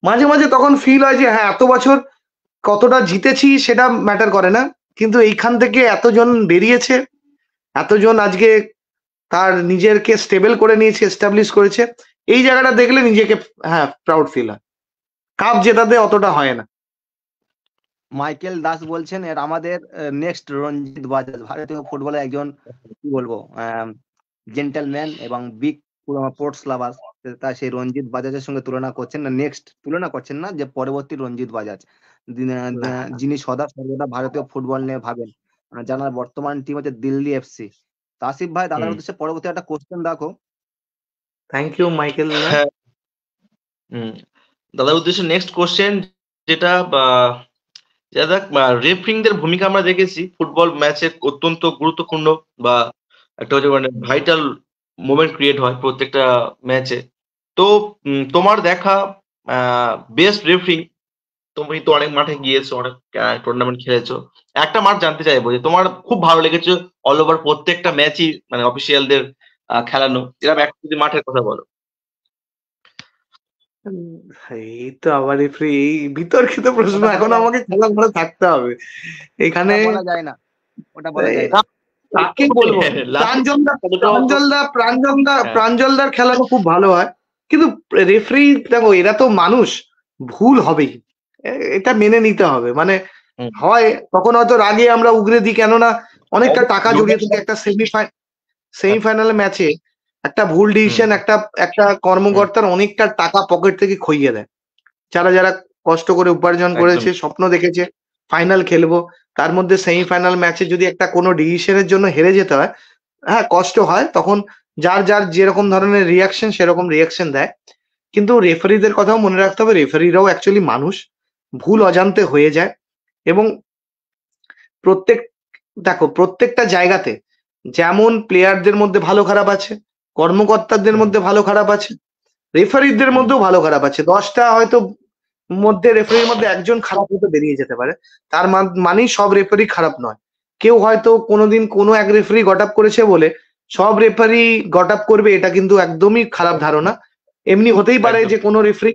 Speaker 2: মাঝে মাঝে তখন ফিল হয় যে হ্যাঁ, এত বছর কতটা জিতেছি সেটা ম্যাটার করে না, কিন্তু এইখান থেকে এতজন বেরিয়েছে, এতজন আজকে তার নিজেরকে স্টেবল করে নিয়েছে, এস্টাবলিশ করেছে, এই জায়গাটা দেখলে নিজেকে হ্যাঁ প্রাউড ফিল হয়। কাপ জেতাতে অতটা হয় না।
Speaker 1: মাইকেল দাস বলছেন এর আমাদের নেক্সট রঞ্জিত বাজাজ, ভারতীয় ফুটবলের একজন কি বলবো জেন্টেলম্যান এবং বিগ স্পোর্টস লাভার, তাই সেই রঞ্জিত বাজাজের সঙ্গে তুলনা করছেন না, যে পরবর্তী রঞ্জিত বাজাজ যিনি সর্বদা ভারতীয় ফুটবল নিয়ে ভাবেন, জানার বর্তমান টিম হচ্ছে দিল্লি FC। তাসিফ ভাই, দাদার উদ্দেশ্যে পরবর্তী একটা কোশ্চেন রাখো।
Speaker 2: Thank you Michael.
Speaker 3: দাদার উদ্দেশ্যে নেক্সট কোশ্চেন, যেটা রেফারিংদের ভূমিকা আমরা দেখেছি ফুটবল ম্যাচে অত্যন্ত গুরুত্বপূর্ণ, বা একটা হচ্ছে মানে ভাইটাল মোমেন্ট ক্রিয়েট হয় প্রত্যেকটা ম্যাচে। তো তোমার দেখা বেস্ট রেফারিং, তুমি তো অনেক মাঠে গিয়েছো, অনেক টুর্নামেন্ট খেলেছো, একটা মাঠ জানতে চাইবো যে তোমার খুব ভালো লেগেছে অল ওভার প্রত্যেকটা ম্যাচই, মানে অফিসিয়ালদের খেলানো, এরকম একটা যদি মাঠের কথা বলো।
Speaker 2: এই তো আবার এই বিতর্কিত প্রশ্ন, এখন আমাকে খেলা ঘরে থাকতে হবে এখানে,
Speaker 1: বলা যায় না, ওটা বলা যায় না।
Speaker 2: কাকে বলবো? প্রাঞ্জলদার খেলানো খুব ভালো হয়, কিন্তু রেফারি দেখো, এরা তো মানুষ, ভুল হবেই, এটা মেনে নিতে হবে। মানে হয় তখন হয়তো রাগে আমরা উগরে দিই, কেননা অনেকটা টাকা জড়িয়ে থাকে একটা সেমিফাইনাল ম্যাচে, একটা ভুল ডিসিশন একটা কর্মকর্তার অনেকটা টাকা পকেট থেকে খইয়ে দেয়, যারা কষ্ট করে উপার্জন করেছে, স্বপ্ন দেখেছে ফাইনাল খেলবো, তার মধ্যে সেমিফাইনাল ম্যাচে যদি একটা কোনো ডিসিশনের জন্য হেরে যেতে হয়, হ্যাঁ কষ্ট হয়, তখন যার যার যেরকম ধরনের রিয়াকশন সেরকম রিয়াকশন দেয়। কিন্তু রেফারিদের কথাও মনে রাখতে হবে, রেফারিরাও অ্যাকচুয়ালি মানুষ, ভুল অজান্তে হয়ে যায়। এবং প্রত্যেকটা জায়গাতে যেমন প্লেয়ারদের মধ্যে ভালো খারাপ আছে, কর্মকর্তাদের মধ্যে ভালো খারাপ আছে, রেফারিদের মধ্যেও ভালো খারাপ আছে। 10টা হয়তো মধ্যে রেফারির মধ্যে একজন খারাপ হতে বেরিয়ে যেতে পারে, তার মানেই সব রেফারি খারাপ নয়। কেউ হয়তো কোনোদিন কোনো এক রেফারি গট আপ করেছে বলে সব রেফারি গট আপ করবে, এটা কিন্তু একদমই খারাপ ধারণা। এমনি হতেই পারে
Speaker 3: একদম।
Speaker 2: যে কোনো রেফারি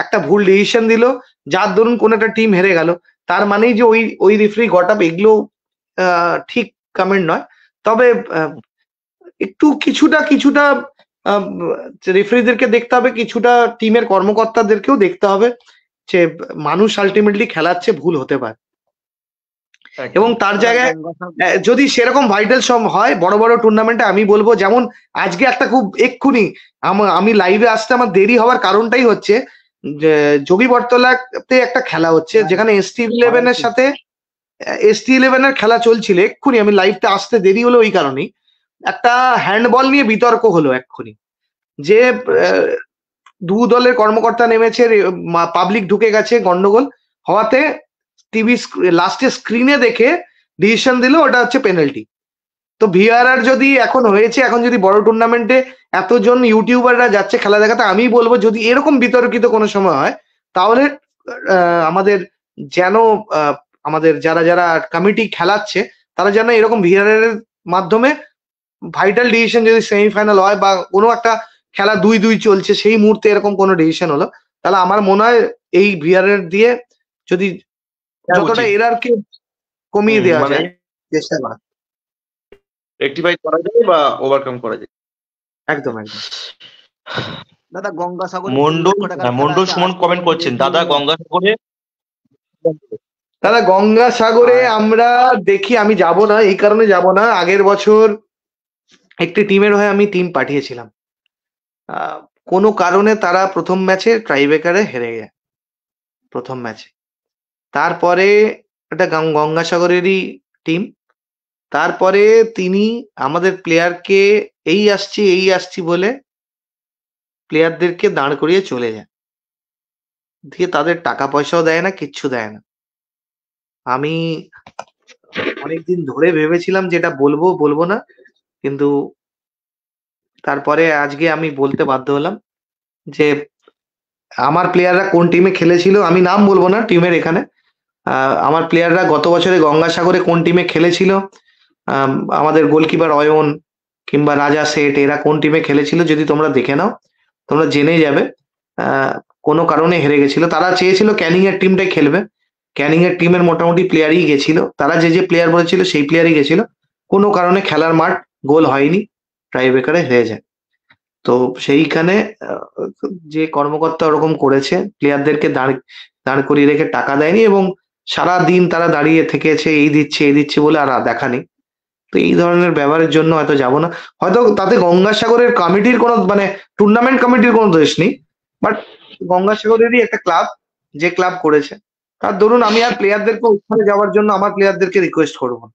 Speaker 2: একটা ভুল ডিসিশন দিল, যার দরুন কোন একটা টিম হেরে গেল, তার মানেই যে ওই রেফারি গট আপ, এগুলো ঠিক কমেন্ট নয়। তবে একটু কিছুটা রেফারিদেরকে দেখতে হবে, কিছুটা টিমের কর্মকর্তাদেরকেও দেখতে হবে যে মানুষ আলটিমেটলি খেলাচ্ছে, ভুল হতে পারে। এবং তার জায়গায় যদি সেরকম ভাইটাল সব হয় বড় বড় টুর্নামেন্টে, আমি বলবো যেমন আজকে একটা খুব এক্ষুনি আমি লাইভে আসতে আমার দেরি হওয়ার কারণটাই হচ্ছে যে যোগী বটতলাতে একটা খেলা হচ্ছে, যেখানে ST11 এর সাথে ST11 এর খেলা চলছিল। এক্ষুনি আমি লাইভটা আসতে দেরি হলো ওই কারণেই, একটা হ্যান্ডবল নিয়ে বিতর্ক হলো এক্ষুনি, যে দু দলের কর্মকর্তা নেমেছে, পাবলিক ঢুকে গেছে, গন্ডগোল হওয়াতে টিভি লাস্টে স্ক্রিনে দেখে ডিসিশন দিল ওটা হচ্ছে পেনাল্টি। তো VAR যদি এখন হয়েছে, এখন যদি বড় টুর্নামেন্টে এতজন ইউটিউবাররা যাচ্ছে খেলা দেখাতে, আমি বলবো যদি এরকম বিতর্কিত কোনো সময় হয়, তাহলে আমাদের যেন আমাদের যারা কমিটি খেলাচ্ছে তারা যেন এরকম VAR এর মাধ্যমে ভাইটাল ডিসিশন, যদি সেমিফাইনাল হয় বা কোনো একটা খেলা 2-2 চলছে, সেই মুহূর্তে এরকম কোনো ডিসিশন হলো, তাহলে আমার মনে হয় এই VAR দিয়ে যদি যতটা এরারকে কমিয়ে দেওয়া যায়, চেষ্টা করা,
Speaker 3: রেকটিফাই করা যায় বা ওভারকাম করা যায়।
Speaker 2: একদম।
Speaker 1: দাদা গঙ্গাসাগর
Speaker 3: মন্ডল সুমন কমেন্ট করছেন, দাদা
Speaker 2: গঙ্গাসাগরে আমরা দেখি, আমি যাব না, এই কারণে যাব না, আগের বছর একটি টিমের হয়ে আমি টিম পাঠিয়েছিলাম, কোনো কারণে তারা প্রথম ম্যাচে ট্রাইব্রেকারে হেরে যায়, প্রথম ম্যাচে। তারপরে এটা গঙ্গাসাগরেরই টিম, তারপরে তিনি আমাদের প্লেয়ারকে এই আসছি বলে প্লেয়ারদেরকে দাঁড় করিয়ে চলে যায়, দিয়ে তাদের টাকা পয়সাও দেয় না, কিচ্ছু দেয় না। আমি অনেকদিন ধরে ভেবেছিলাম যেটা বলবো না, কিন্তু তারপরে আজকে আমি বলতে বাধ্য হলাম যে আমার প্লেয়াররা কোন টিমে খেলেছিল, আমি নাম বলবো না টিমের এখানে, আমার প্লেয়াররা গত বছরে গঙ্গাসাগরে কোন টিমে খেলেছিল, আমাদের গোলকিপার অয়ন কিংবা রাজা শেঠ এরা কোন টিমে খেলেছিল, যদি তোমরা দেখে নাও তোমরা জেনে যাবে। কোনো কারণে হেরে গেছিল, তারা চেয়েছিল ক্যানিং এর টিমটাই খেলবে, ক্যানিং এর টিমের মোটামুটি প্লেয়ারই গেছিল, তারা যে প্লেয়ার বলেছিল সেই প্লেয়ারই গেছিল, কোনো কারণে খেলার মাঠ গোল হয়নি, ট্রাইব্রেকারে হেরে যায়। তো সেইখানে যে কর্মকর্তা ওরকম করেছে, প্লেয়ারদেরকে দাঁড় করিয়ে রেখে টাকা দেয়নি, এবং সারা দিন তারা দাঁড়িয়ে থেকেছে এই দিচ্ছে বলে আর দেখা নেই। তো এই ধরনের ব্যবহারের জন্য হয়তো যাব না, হয়তো তাতে গঙ্গাসাগরের কমিটির কোনো মানে টুর্নামেন্ট কমিটির কোনো দোষ নেই, বাট গঙ্গাসাগরেরই একটা ক্লাব, যে ক্লাব করেছে, তার ধরুন আমি আর প্লেয়ারদেরকে ওখানে যাওয়ার জন্য আমার প্লেয়ারদেরকে রিকোয়েস্ট করবো।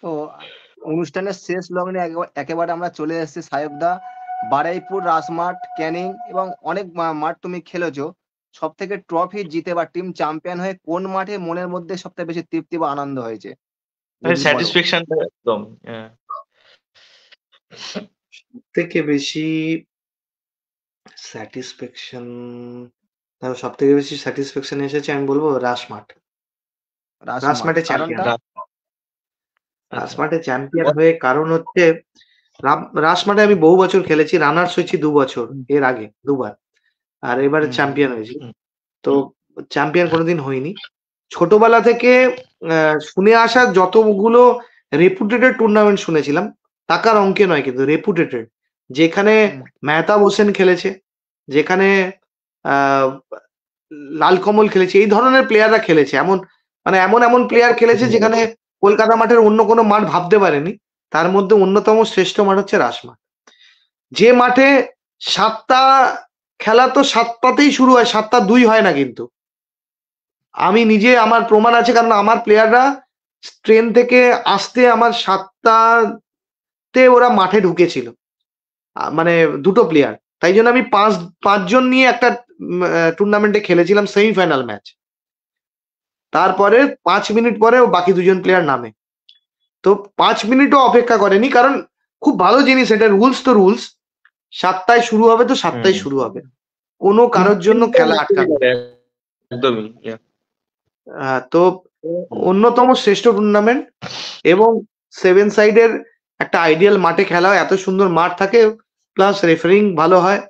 Speaker 1: তো অনুষ্ঠানের শেষ লগ্নে একেবারে আমরা চলে এসেছি সাহেবদা। বারুইপুর, রাজমাঠ, ক্যানিং এবং অনেক মাঠ তুমি খেলেছো, সব থেকে ট্রফি জিতে বা টিম চ্যাম্পিয়ন হয়ে কোন মাঠে মনের মধ্যে সবথেকে বেশি তৃপ্তি বা আনন্দ হয়েছে?
Speaker 3: স্যাটিসফ্যাকশনটা একদম
Speaker 2: থেকে বেশি স্যাটিসফ্যাকশন, সব থেকে বেশি স্যাটিসফ্যাকশন এসেছে আমি বলবো রাজমাঠ। রাজমাঠে চ্যাম্পিয়ন, রাজমাঠে চ্যাম্পিয়ন হয়ে কারণ হচ্ছে রাজমাঠে আমি বহু বছর খেলেছি, রানার্স হয়েছি 2 বছর এর আগে 2 বার, আর এবারে চ্যাম্পিয়ন হয়েছি। তো চ্যাম্পিয়ন কোনোদিন হয়নি। ছোটবেলা থেকে শুনে আসা যতগুলো রেপুটেটেড টুর্নামেন্ট শুনেছিলাম, টাকার অঙ্কে নয় কিন্তু রেপুটেটেড, যেখানে মেহতাব হোসেন খেলেছে, যেখানে লাল কমল খেলেছে, এই ধরনের প্লেয়াররা খেলেছে, এমন প্লেয়ার খেলেছে যেখানে কলকাতা মাঠের অন্য কোনো মাঠ ভাবতে পারেনি, তার মধ্যে অন্যতম শ্রেষ্ঠ মাঠ হচ্ছে রাজমাঠ। যে মাঠে 7টা খেলা তো 7টাতেই শুরু হয়, 7টা 2 হয় না, কিন্তু আমি নিজে, আমার প্রমাণ আছে, কারণ আমার প্লেয়াররা ট্রেন থেকে আসতে আমার 7টাতে ওরা মাঠে ঢুকেছিল, মানে দুটো প্লেয়ার। তাই জন্য আমি পাঁচজন নিয়ে একটা টুর্নামেন্টে খেলেছিলাম সেমিফাইনাল ম্যাচ। তারপরে 5 মিনিট পরে ও বাকি দুজন প্লেয়ার নামে। তো 5 মিনিটও অপেক্ষা করেনি, কারণ খুব ভালো জিনিস, এটা রুলস তো রুলস, 7টায় শুরু হবে তো 7টায় শুরু হবে, কোনো কারোর জন্য খেলা আটকাবে না।
Speaker 3: একদমই
Speaker 2: তো অন্যতম শ্রেষ্ঠ টুর্নামেন্ট, এবং 7 সাইডের একটা আইডিয়াল মাঠে খেলা হয়, এত সুন্দর মাঠ থাকে, প্লাস রেফারিং ভালো হয়,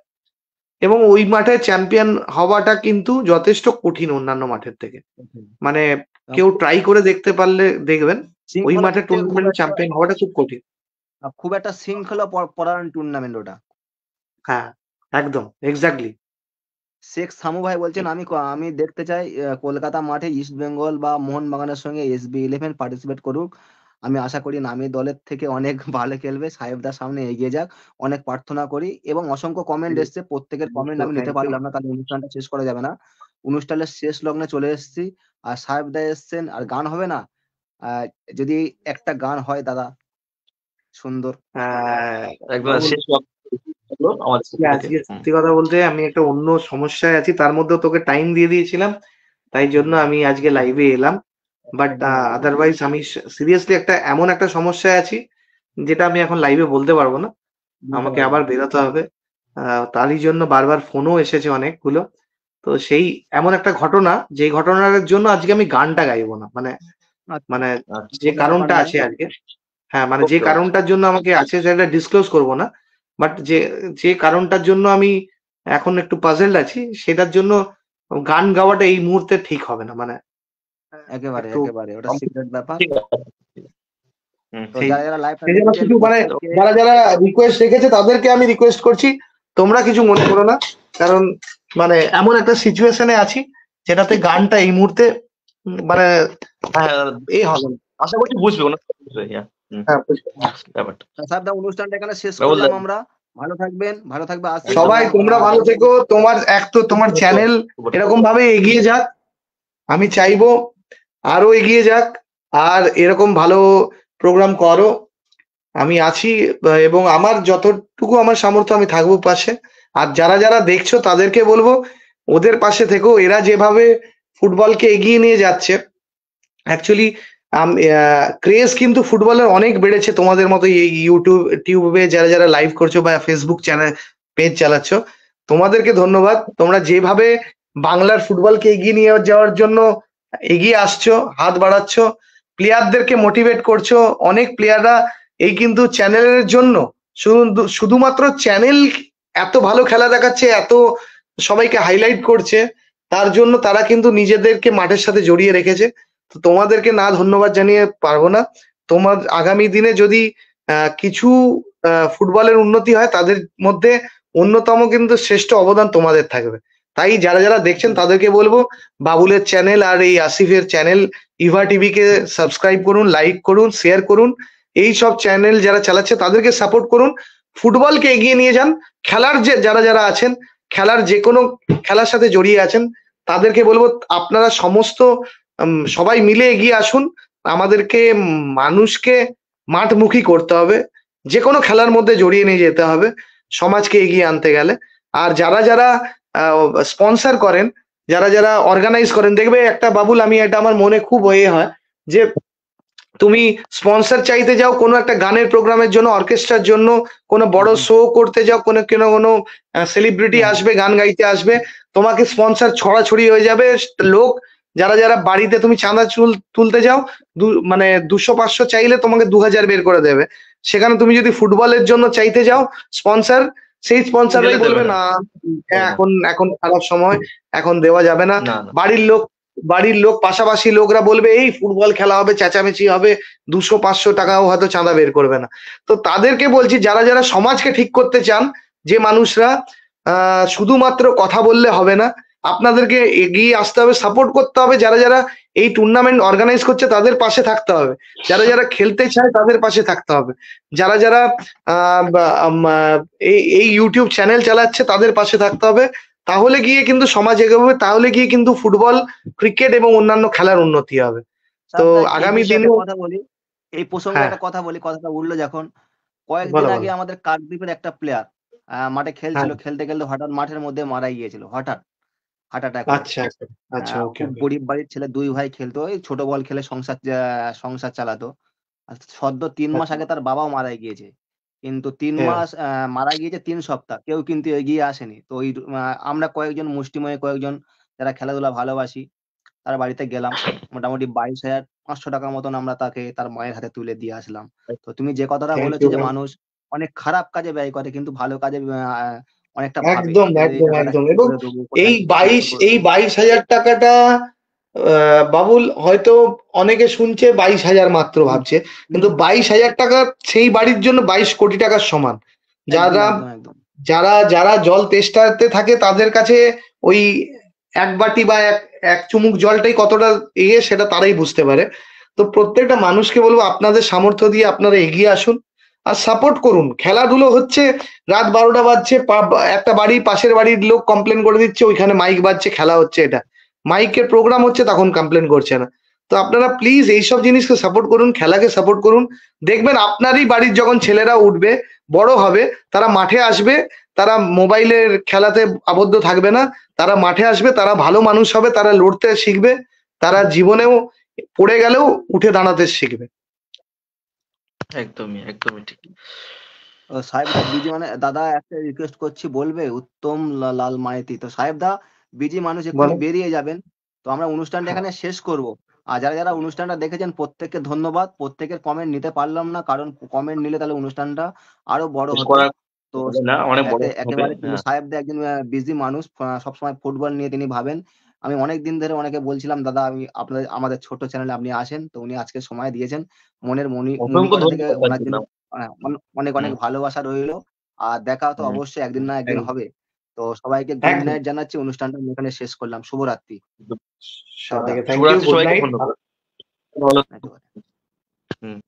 Speaker 2: এবং ওই মাঠে চ্যাম্পিয়ন হওয়াটা কিন্তু যথেষ্ট কঠিন অন্যান্য মাঠের থেকে। মানে কেউ ট্রাই করে দেখতে পারলে দেখবেন ওই মাঠে টুর্নামেন্ট চ্যাম্পিয়ন হওয়াটা খুব কঠিন।
Speaker 1: খুব একটা শৃঙ্খলা পরায়ণ টুর্নামেন্ট ওটা।
Speaker 2: হ্যাঁ, একদম এক্স্যাক্টলি।
Speaker 1: শেখ সামু ভাই বলছেন আমি দেখতে চাই কলকাতা মাঠে ইস্ট বেঙ্গল বা মোহনবাগানের সঙ্গে SB11 পার্টিসিপেট করুক। আমি আশা করি নামি দলের থেকে অনেক ভালো খেলবে, সাহেবদার সামনে এগিয়ে যাক, অনেক প্রার্থনা করি। এবং অসংখ্য কমেন্ট এসছে, প্রত্যেকের কমেন্ট আমি নিতে পারলাম না, তাহলে অনুষ্ঠানটা শেষ করা যাবে না। অনুষ্ঠানের শেষ লগ্নে চলে এসেছি, আর সাহেবদা এসছেন, আর গান হবে না? যদি একটা গান হয় দাদা, সুন্দর।
Speaker 3: একদম শেষ আমাদের
Speaker 2: আজকে সত্যি কথা বলতে আমি একটা অন্য সমস্যায় আছি, তার মধ্যেও তোকে টাইম দিয়ে দিয়েছিলাম, তাই জন্য আমি আজকে লাইভে এলাম। বাট আদারওয়াইজ আমি সিরিয়াসলি এমন একটা সমস্যায় আছি যেটা আমি এখন লাইভে বলতে পারবো না, আমাকে আবার বেরোতে হবে। তারই জন্য বারবার ফোনও এসেছে অনেকগুলো। তো সেই এমন একটা ঘটনা, যে ঘটনার জন্য আজকে আমি গানটা গাইবো না, মানে যে কারণটা আছে আজকে, হ্যাঁ মানে যে কারণটার জন্য আমাকে আছে সেটা ডিসক্লোজ করবো না, বাট যে কারণটার জন্য আমি এখন একটু পাজলড আছি, সেটার জন্য গান গাওয়াটা এই মুহূর্তে ঠিক হবে না। মানে
Speaker 1: একেবারে ওটা সিক্রেট ব্যাপার। তো
Speaker 2: সেই
Speaker 1: যারা লাইভ
Speaker 2: শুধু মানে যারা রিকোয়েস্ট রেখেছে তাদেরকে আমি রিকোয়েস্ট করছি, তোমরা কিছু মনে করো না, কারণ মানে এমন একটা সিচুয়েশনে আছি যেটাতে গানটা এই মুহূর্তে মানে এই হবে না।
Speaker 3: আশা করছি বুঝবে না।
Speaker 1: ব্যাপারটা অনুষ্ঠানটা এখানে শেষ করলাম আমরা। ভালো থাকবেন, ভালো থাকবে
Speaker 2: সবাই, তোমরা ভালো থেকো। তোমার চ্যানেল এরকম ভাবে এগিয়ে যাক, আমি চাইবো আরো এগিয়ে যাক, আর এরকম ভালো প্রোগ্রাম করো, আমি আছি, এবং আমার যতটুকু আমার সামর্থ্য আমি থাকবো পাশে। আর যারা দেখছো তাদেরকে বলবো ওদের পাশে থেকো, এরা যেভাবে ফুটবলকে এগিয়ে নিয়ে যাচ্ছে, অ্যাকচুয়ালি ক্রেজ কিন্তু ফুটবলের অনেক বেড়েছে। তোমাদের মতো এই ইউটিউবে যারা লাইভ করছো বা ফেসবুক চ্যানেল পেজ চালাচ্ছ, তোমাদেরকে ধন্যবাদ। তোমরা যেভাবে বাংলার ফুটবলকে এগিয়ে নিয়ে যাওয়ার জন্য এগিয়ে আসছো, হাত বাড়াচ্ছ, প্লেয়ারদেরকে মোটিভেট করছো। অনেক প্লেয়াররা এই কিন্তু চ্যানেলের জন্য, শুধুমাত্র চ্যানেল এত ভালো খেলা দেখাচ্ছে, এত সবাইকে হাইলাইট করছে, তার জন্য তারা কিন্তু নিজেদেরকে মাঠের সাথে জড়িয়ে রেখেছে। তো তোমাদেরকে না ধন্যবাদ জানিয়ে পারবো না। তোমার আগামী দিনে যদি কিছু ফুটবলের উন্নতি হয়, তাদের মধ্যে অন্যতম কিন্তু শ্রেষ্ঠ অবদান তোমাদের থাকবে। তাই যারা দেখছেন তাদেরকে বলবো বাবুলের চ্যানেল আর এই আসিফের চ্যানেল ইভা টিভিকে সাবস্ক্রাইব করুন, লাইক করুন, শেয়ার করুন। এই সব চ্যানেল যারা চালাচ্ছে তাদেরকে সাপোর্ট করুন, ফুটবলকে এগিয়ে নিয়ে যান। খেলার যারা আছেন, খেলার যে কোনো খেলার সাথে জড়িয়ে আছেন, তাদেরকে বলবো আপনারা সমস্ত সবাই মিলে এগিয়ে আসুন। আমাদেরকে মানুষকে মাঠমুখী করতে হবে, যে কোনো খেলার মধ্যে জড়িয়ে নিয়ে যেতে হবে সমাজকে এগিয়ে আনতে গেলে। আর যারা স্পন্সর করেন, যারা অর্গানাইজ করেন, দেখবে একটা বাবুল, আমি এটা আমার মনে খুব হয় যে তুমি স্পন্সর চাইতে যাও কোনো একটা গানের প্রোগ্রামের জন্য, অর্কেস্ট্রার জন্য, কোনো বড় শো করতে যাও, কোনো সেলিব্রিটি আসবে, গান গাইতে আসবে, তোমাকে স্পন্সর ছড়াছড়ি হয়ে যাবে। লোক যারা বাড়িতে তুমি চাঁদা তুলতে যাও, মানে 200-500 চাইলে তোমাকে 2000 বের করে দেবে। সেখানে তুমি যদি ফুটবলের জন্য চাইতে যাও স্পন্সর, সেই স্পন্সররাই বলবে না, এখন খারাপ সময়, এখন দেওয়া যাবে না। বাড়ির লোক পাশাপাশি লোকরা বলবে এই ফুটবল খেলা হবে, চেঁচামেচি হবে, 200-500 টাকাও হয়তো চাঁদা বের করবে না। তো তাদেরকে বলছি, যারা সমাজকে ঠিক করতে চান, যে মানুষরা শুধুমাত্র কথা বললে হবে না, আপনাদেরকে এগিয়ে আসতে হবে, সাপোর্ট করতে হবে। যারা এই টুর্নামেন্ট অর্গানাইজ করছে তাদের পাশে থাকতে হবে, যারা খেলতে চায় তাদের পাশে থাকতে হবে, যারা এই ইউটিউব চ্যানেল চালাচ্ছে তাদের পাশে থাকতে হবে। তাহলে গিয়ে কিন্তু সমাজ এগোবে, তাহলে গিয়ে কিন্তু ফুটবল, ক্রিকেট এবং অন্যান্য খেলার উন্নতি হবে। তো
Speaker 1: সাহেবদা, এই
Speaker 2: আগামী
Speaker 1: বিষয়ে
Speaker 2: দিনে
Speaker 1: একটা কথা বলি, এই প্রসঙ্গে
Speaker 2: হ্যাঁ
Speaker 1: একটা কথা বলি, কথাটা উঠলো যখন, কয়েকদিন
Speaker 2: বলো
Speaker 1: আগে
Speaker 2: বলো।
Speaker 1: আমাদের কাকদ্বীপের একটা প্লেয়ার মাঠে
Speaker 2: হ্যাঁ
Speaker 1: খেলছিল, খেলতে খেলতে হঠাৎ মাঠের মধ্যে মারা গিয়েছিল, হঠাৎ হার্ট অ্যাটাক হয়ে।
Speaker 2: আচ্ছা আচ্ছা আচ্ছা, ওকে
Speaker 1: খুব
Speaker 2: ওকে।
Speaker 1: গরিব বাড়ির ছেলে, 2 ভাই খেলতো, ওই ছোট বল খেলে সংসার চালাতো। আর সদ্য 3 মাস
Speaker 2: আচ্ছা
Speaker 1: আগে তার বাবাও মারা গিয়েছে। কিন্তু 3
Speaker 2: হ্যাঁ
Speaker 1: মাস মারা গিয়েছে 3 সপ্তাহ। কেউ কিন্তু এগিয়ে আসেনি। তো ওই আমরা কয়েকজন মুষ্টিমেয় কয়েকজন যারা খেলাধুলা ভালোবাসি, তার বাড়িতে গেলাম। মোটামুটি 22,500 টাকার মতন আমরা তাকে তার মায়ের হাতে তুলে দিয়ে আসলাম। তো তুমি যে কথাটা
Speaker 2: থ্যাংক
Speaker 1: বলেছো
Speaker 2: ইউ
Speaker 1: যে
Speaker 2: ম্যাম।
Speaker 1: মানুষ অনেক খারাপ কাজে ব্যয় করে কিন্তু ভালো কাজে অনেকটা ভাবে
Speaker 2: একদম
Speaker 1: যে এই
Speaker 2: একদম
Speaker 1: টাকাটা
Speaker 2: একদম।
Speaker 1: কি
Speaker 2: এবং
Speaker 1: করে দেবো, কোথায়
Speaker 2: এই
Speaker 1: খরচ করব।
Speaker 2: 22,000 টাকাটা বাবুল হয়তো অনেকে শুনছে 22,000 মাত্র
Speaker 1: হুম,
Speaker 2: ভাবছে,
Speaker 1: হুম,
Speaker 2: কিন্তু 22,000 টাকা সেই বাড়ির জন্য 22 কোটি টাকার সমান।
Speaker 1: একদম,
Speaker 2: যারা
Speaker 1: একদম, একদম।
Speaker 2: যারা যারা জল তেষ্টাতে থাকে তাদের কাছে ওই এক বাটি বা এক এক চুমুক জলটাই কতটা সেটা তারাই বুঝতে পারে। তো প্রত্যেকটা মানুষকে বলবো আপনাদের সামর্থ্য দিয়ে আপনারা এগিয়ে আসুন আর সাপোর্ট করুন। খেলাধুলো হচ্ছে, রাত 12টা বাজছে, একটা বাড়ি পাশের বাড়ির লোক কমপ্লেন করে দিচ্ছে ওইখানে মাইক বাজছে, খেলা হচ্ছে, এটা মাইকের প্রোগ্রাম হচ্ছে, তখন কমপ্লেন করছে না। তো আপনারা প্লিজ এইসব জিনিসকে সাপোর্ট করুন, খেলাকে সাপোর্ট করুন। দেখবেন আপনারই বাড়ির যখন ছেলেরা উঠবে, বড় হবে, তারা মাঠে আসবে, তারা মোবাইলের খেলাতে আবদ্ধ থাকবে না, তারা মাঠে আসবে, তারা ভালো মানুষ হবে, তারা লড়তে শিখবে, তারা জীবনেও পড়ে গেলেও উঠে দাঁড়াতে শিখবে।
Speaker 3: একদমই একদমই ঠিক।
Speaker 1: সাহেবদা বিজি মানে দাদা একটা রিকোয়েস্ট করছি, বলবে উত্তম লাল মাইতি। তো সাহেবদা বিজি মানুষ, এক্ষুনি
Speaker 2: বলো।
Speaker 1: বেরিয়ে যাবেন। তো আমরা অনুষ্ঠানটা
Speaker 2: হ্যাঁ
Speaker 1: এখানে শেষ করব। আর যারা যারা অনুষ্ঠানটা দেখেছেন প্রত্যেককে ধন্যবাদ। প্রত্যেকের কমেন্ট নিতে পারলাম না, কারণ কমেন্ট নিলে তাহলে অনুষ্ঠানটা আরো বড়
Speaker 3: শেষ
Speaker 1: হতো।
Speaker 3: করা
Speaker 1: তো
Speaker 3: হবে না, অনেক বড় হবে।
Speaker 1: একেবারে কিন্তু
Speaker 3: হ্যাঁ,
Speaker 1: সাহেবদা একজন বিজি মানুষ, সবসময় ফুটবল নিয়ে তিনি ভাবেন। আমি অনেক দিন ধরে অনেকে বলছিলাম, দাদা আমি আমাদের ছোট চ্যানেলে আপনি আসেন। তো উনি আজকে সময় দিয়েছেন। মনের
Speaker 3: অসংখ্য
Speaker 1: মণিকোঠা থেকে
Speaker 3: ধন্যবাদ তার
Speaker 1: ওনার
Speaker 3: জন্য।
Speaker 1: জন্য অনেক অনেক
Speaker 3: হুম,
Speaker 1: ভালোবাসা রইলো। আর দেখা তো
Speaker 3: হুম,
Speaker 1: অবশ্যই একদিন না একদিন
Speaker 2: একদম
Speaker 1: হবে। তো সবাইকে গুড
Speaker 2: একদম।
Speaker 1: নাইট জানাচ্ছি। অনুষ্ঠানটা আমি এখানে শেষ করলাম। শুভরাত্রি। টাটা।
Speaker 2: সবাইকে থ্যাংক ইউ,
Speaker 3: শুভরাত্রি,
Speaker 2: গুড
Speaker 3: সবাইকে
Speaker 2: নাইট।
Speaker 3: ধন্যবাদ। ভালো।
Speaker 1: একেবারে।
Speaker 3: হুম।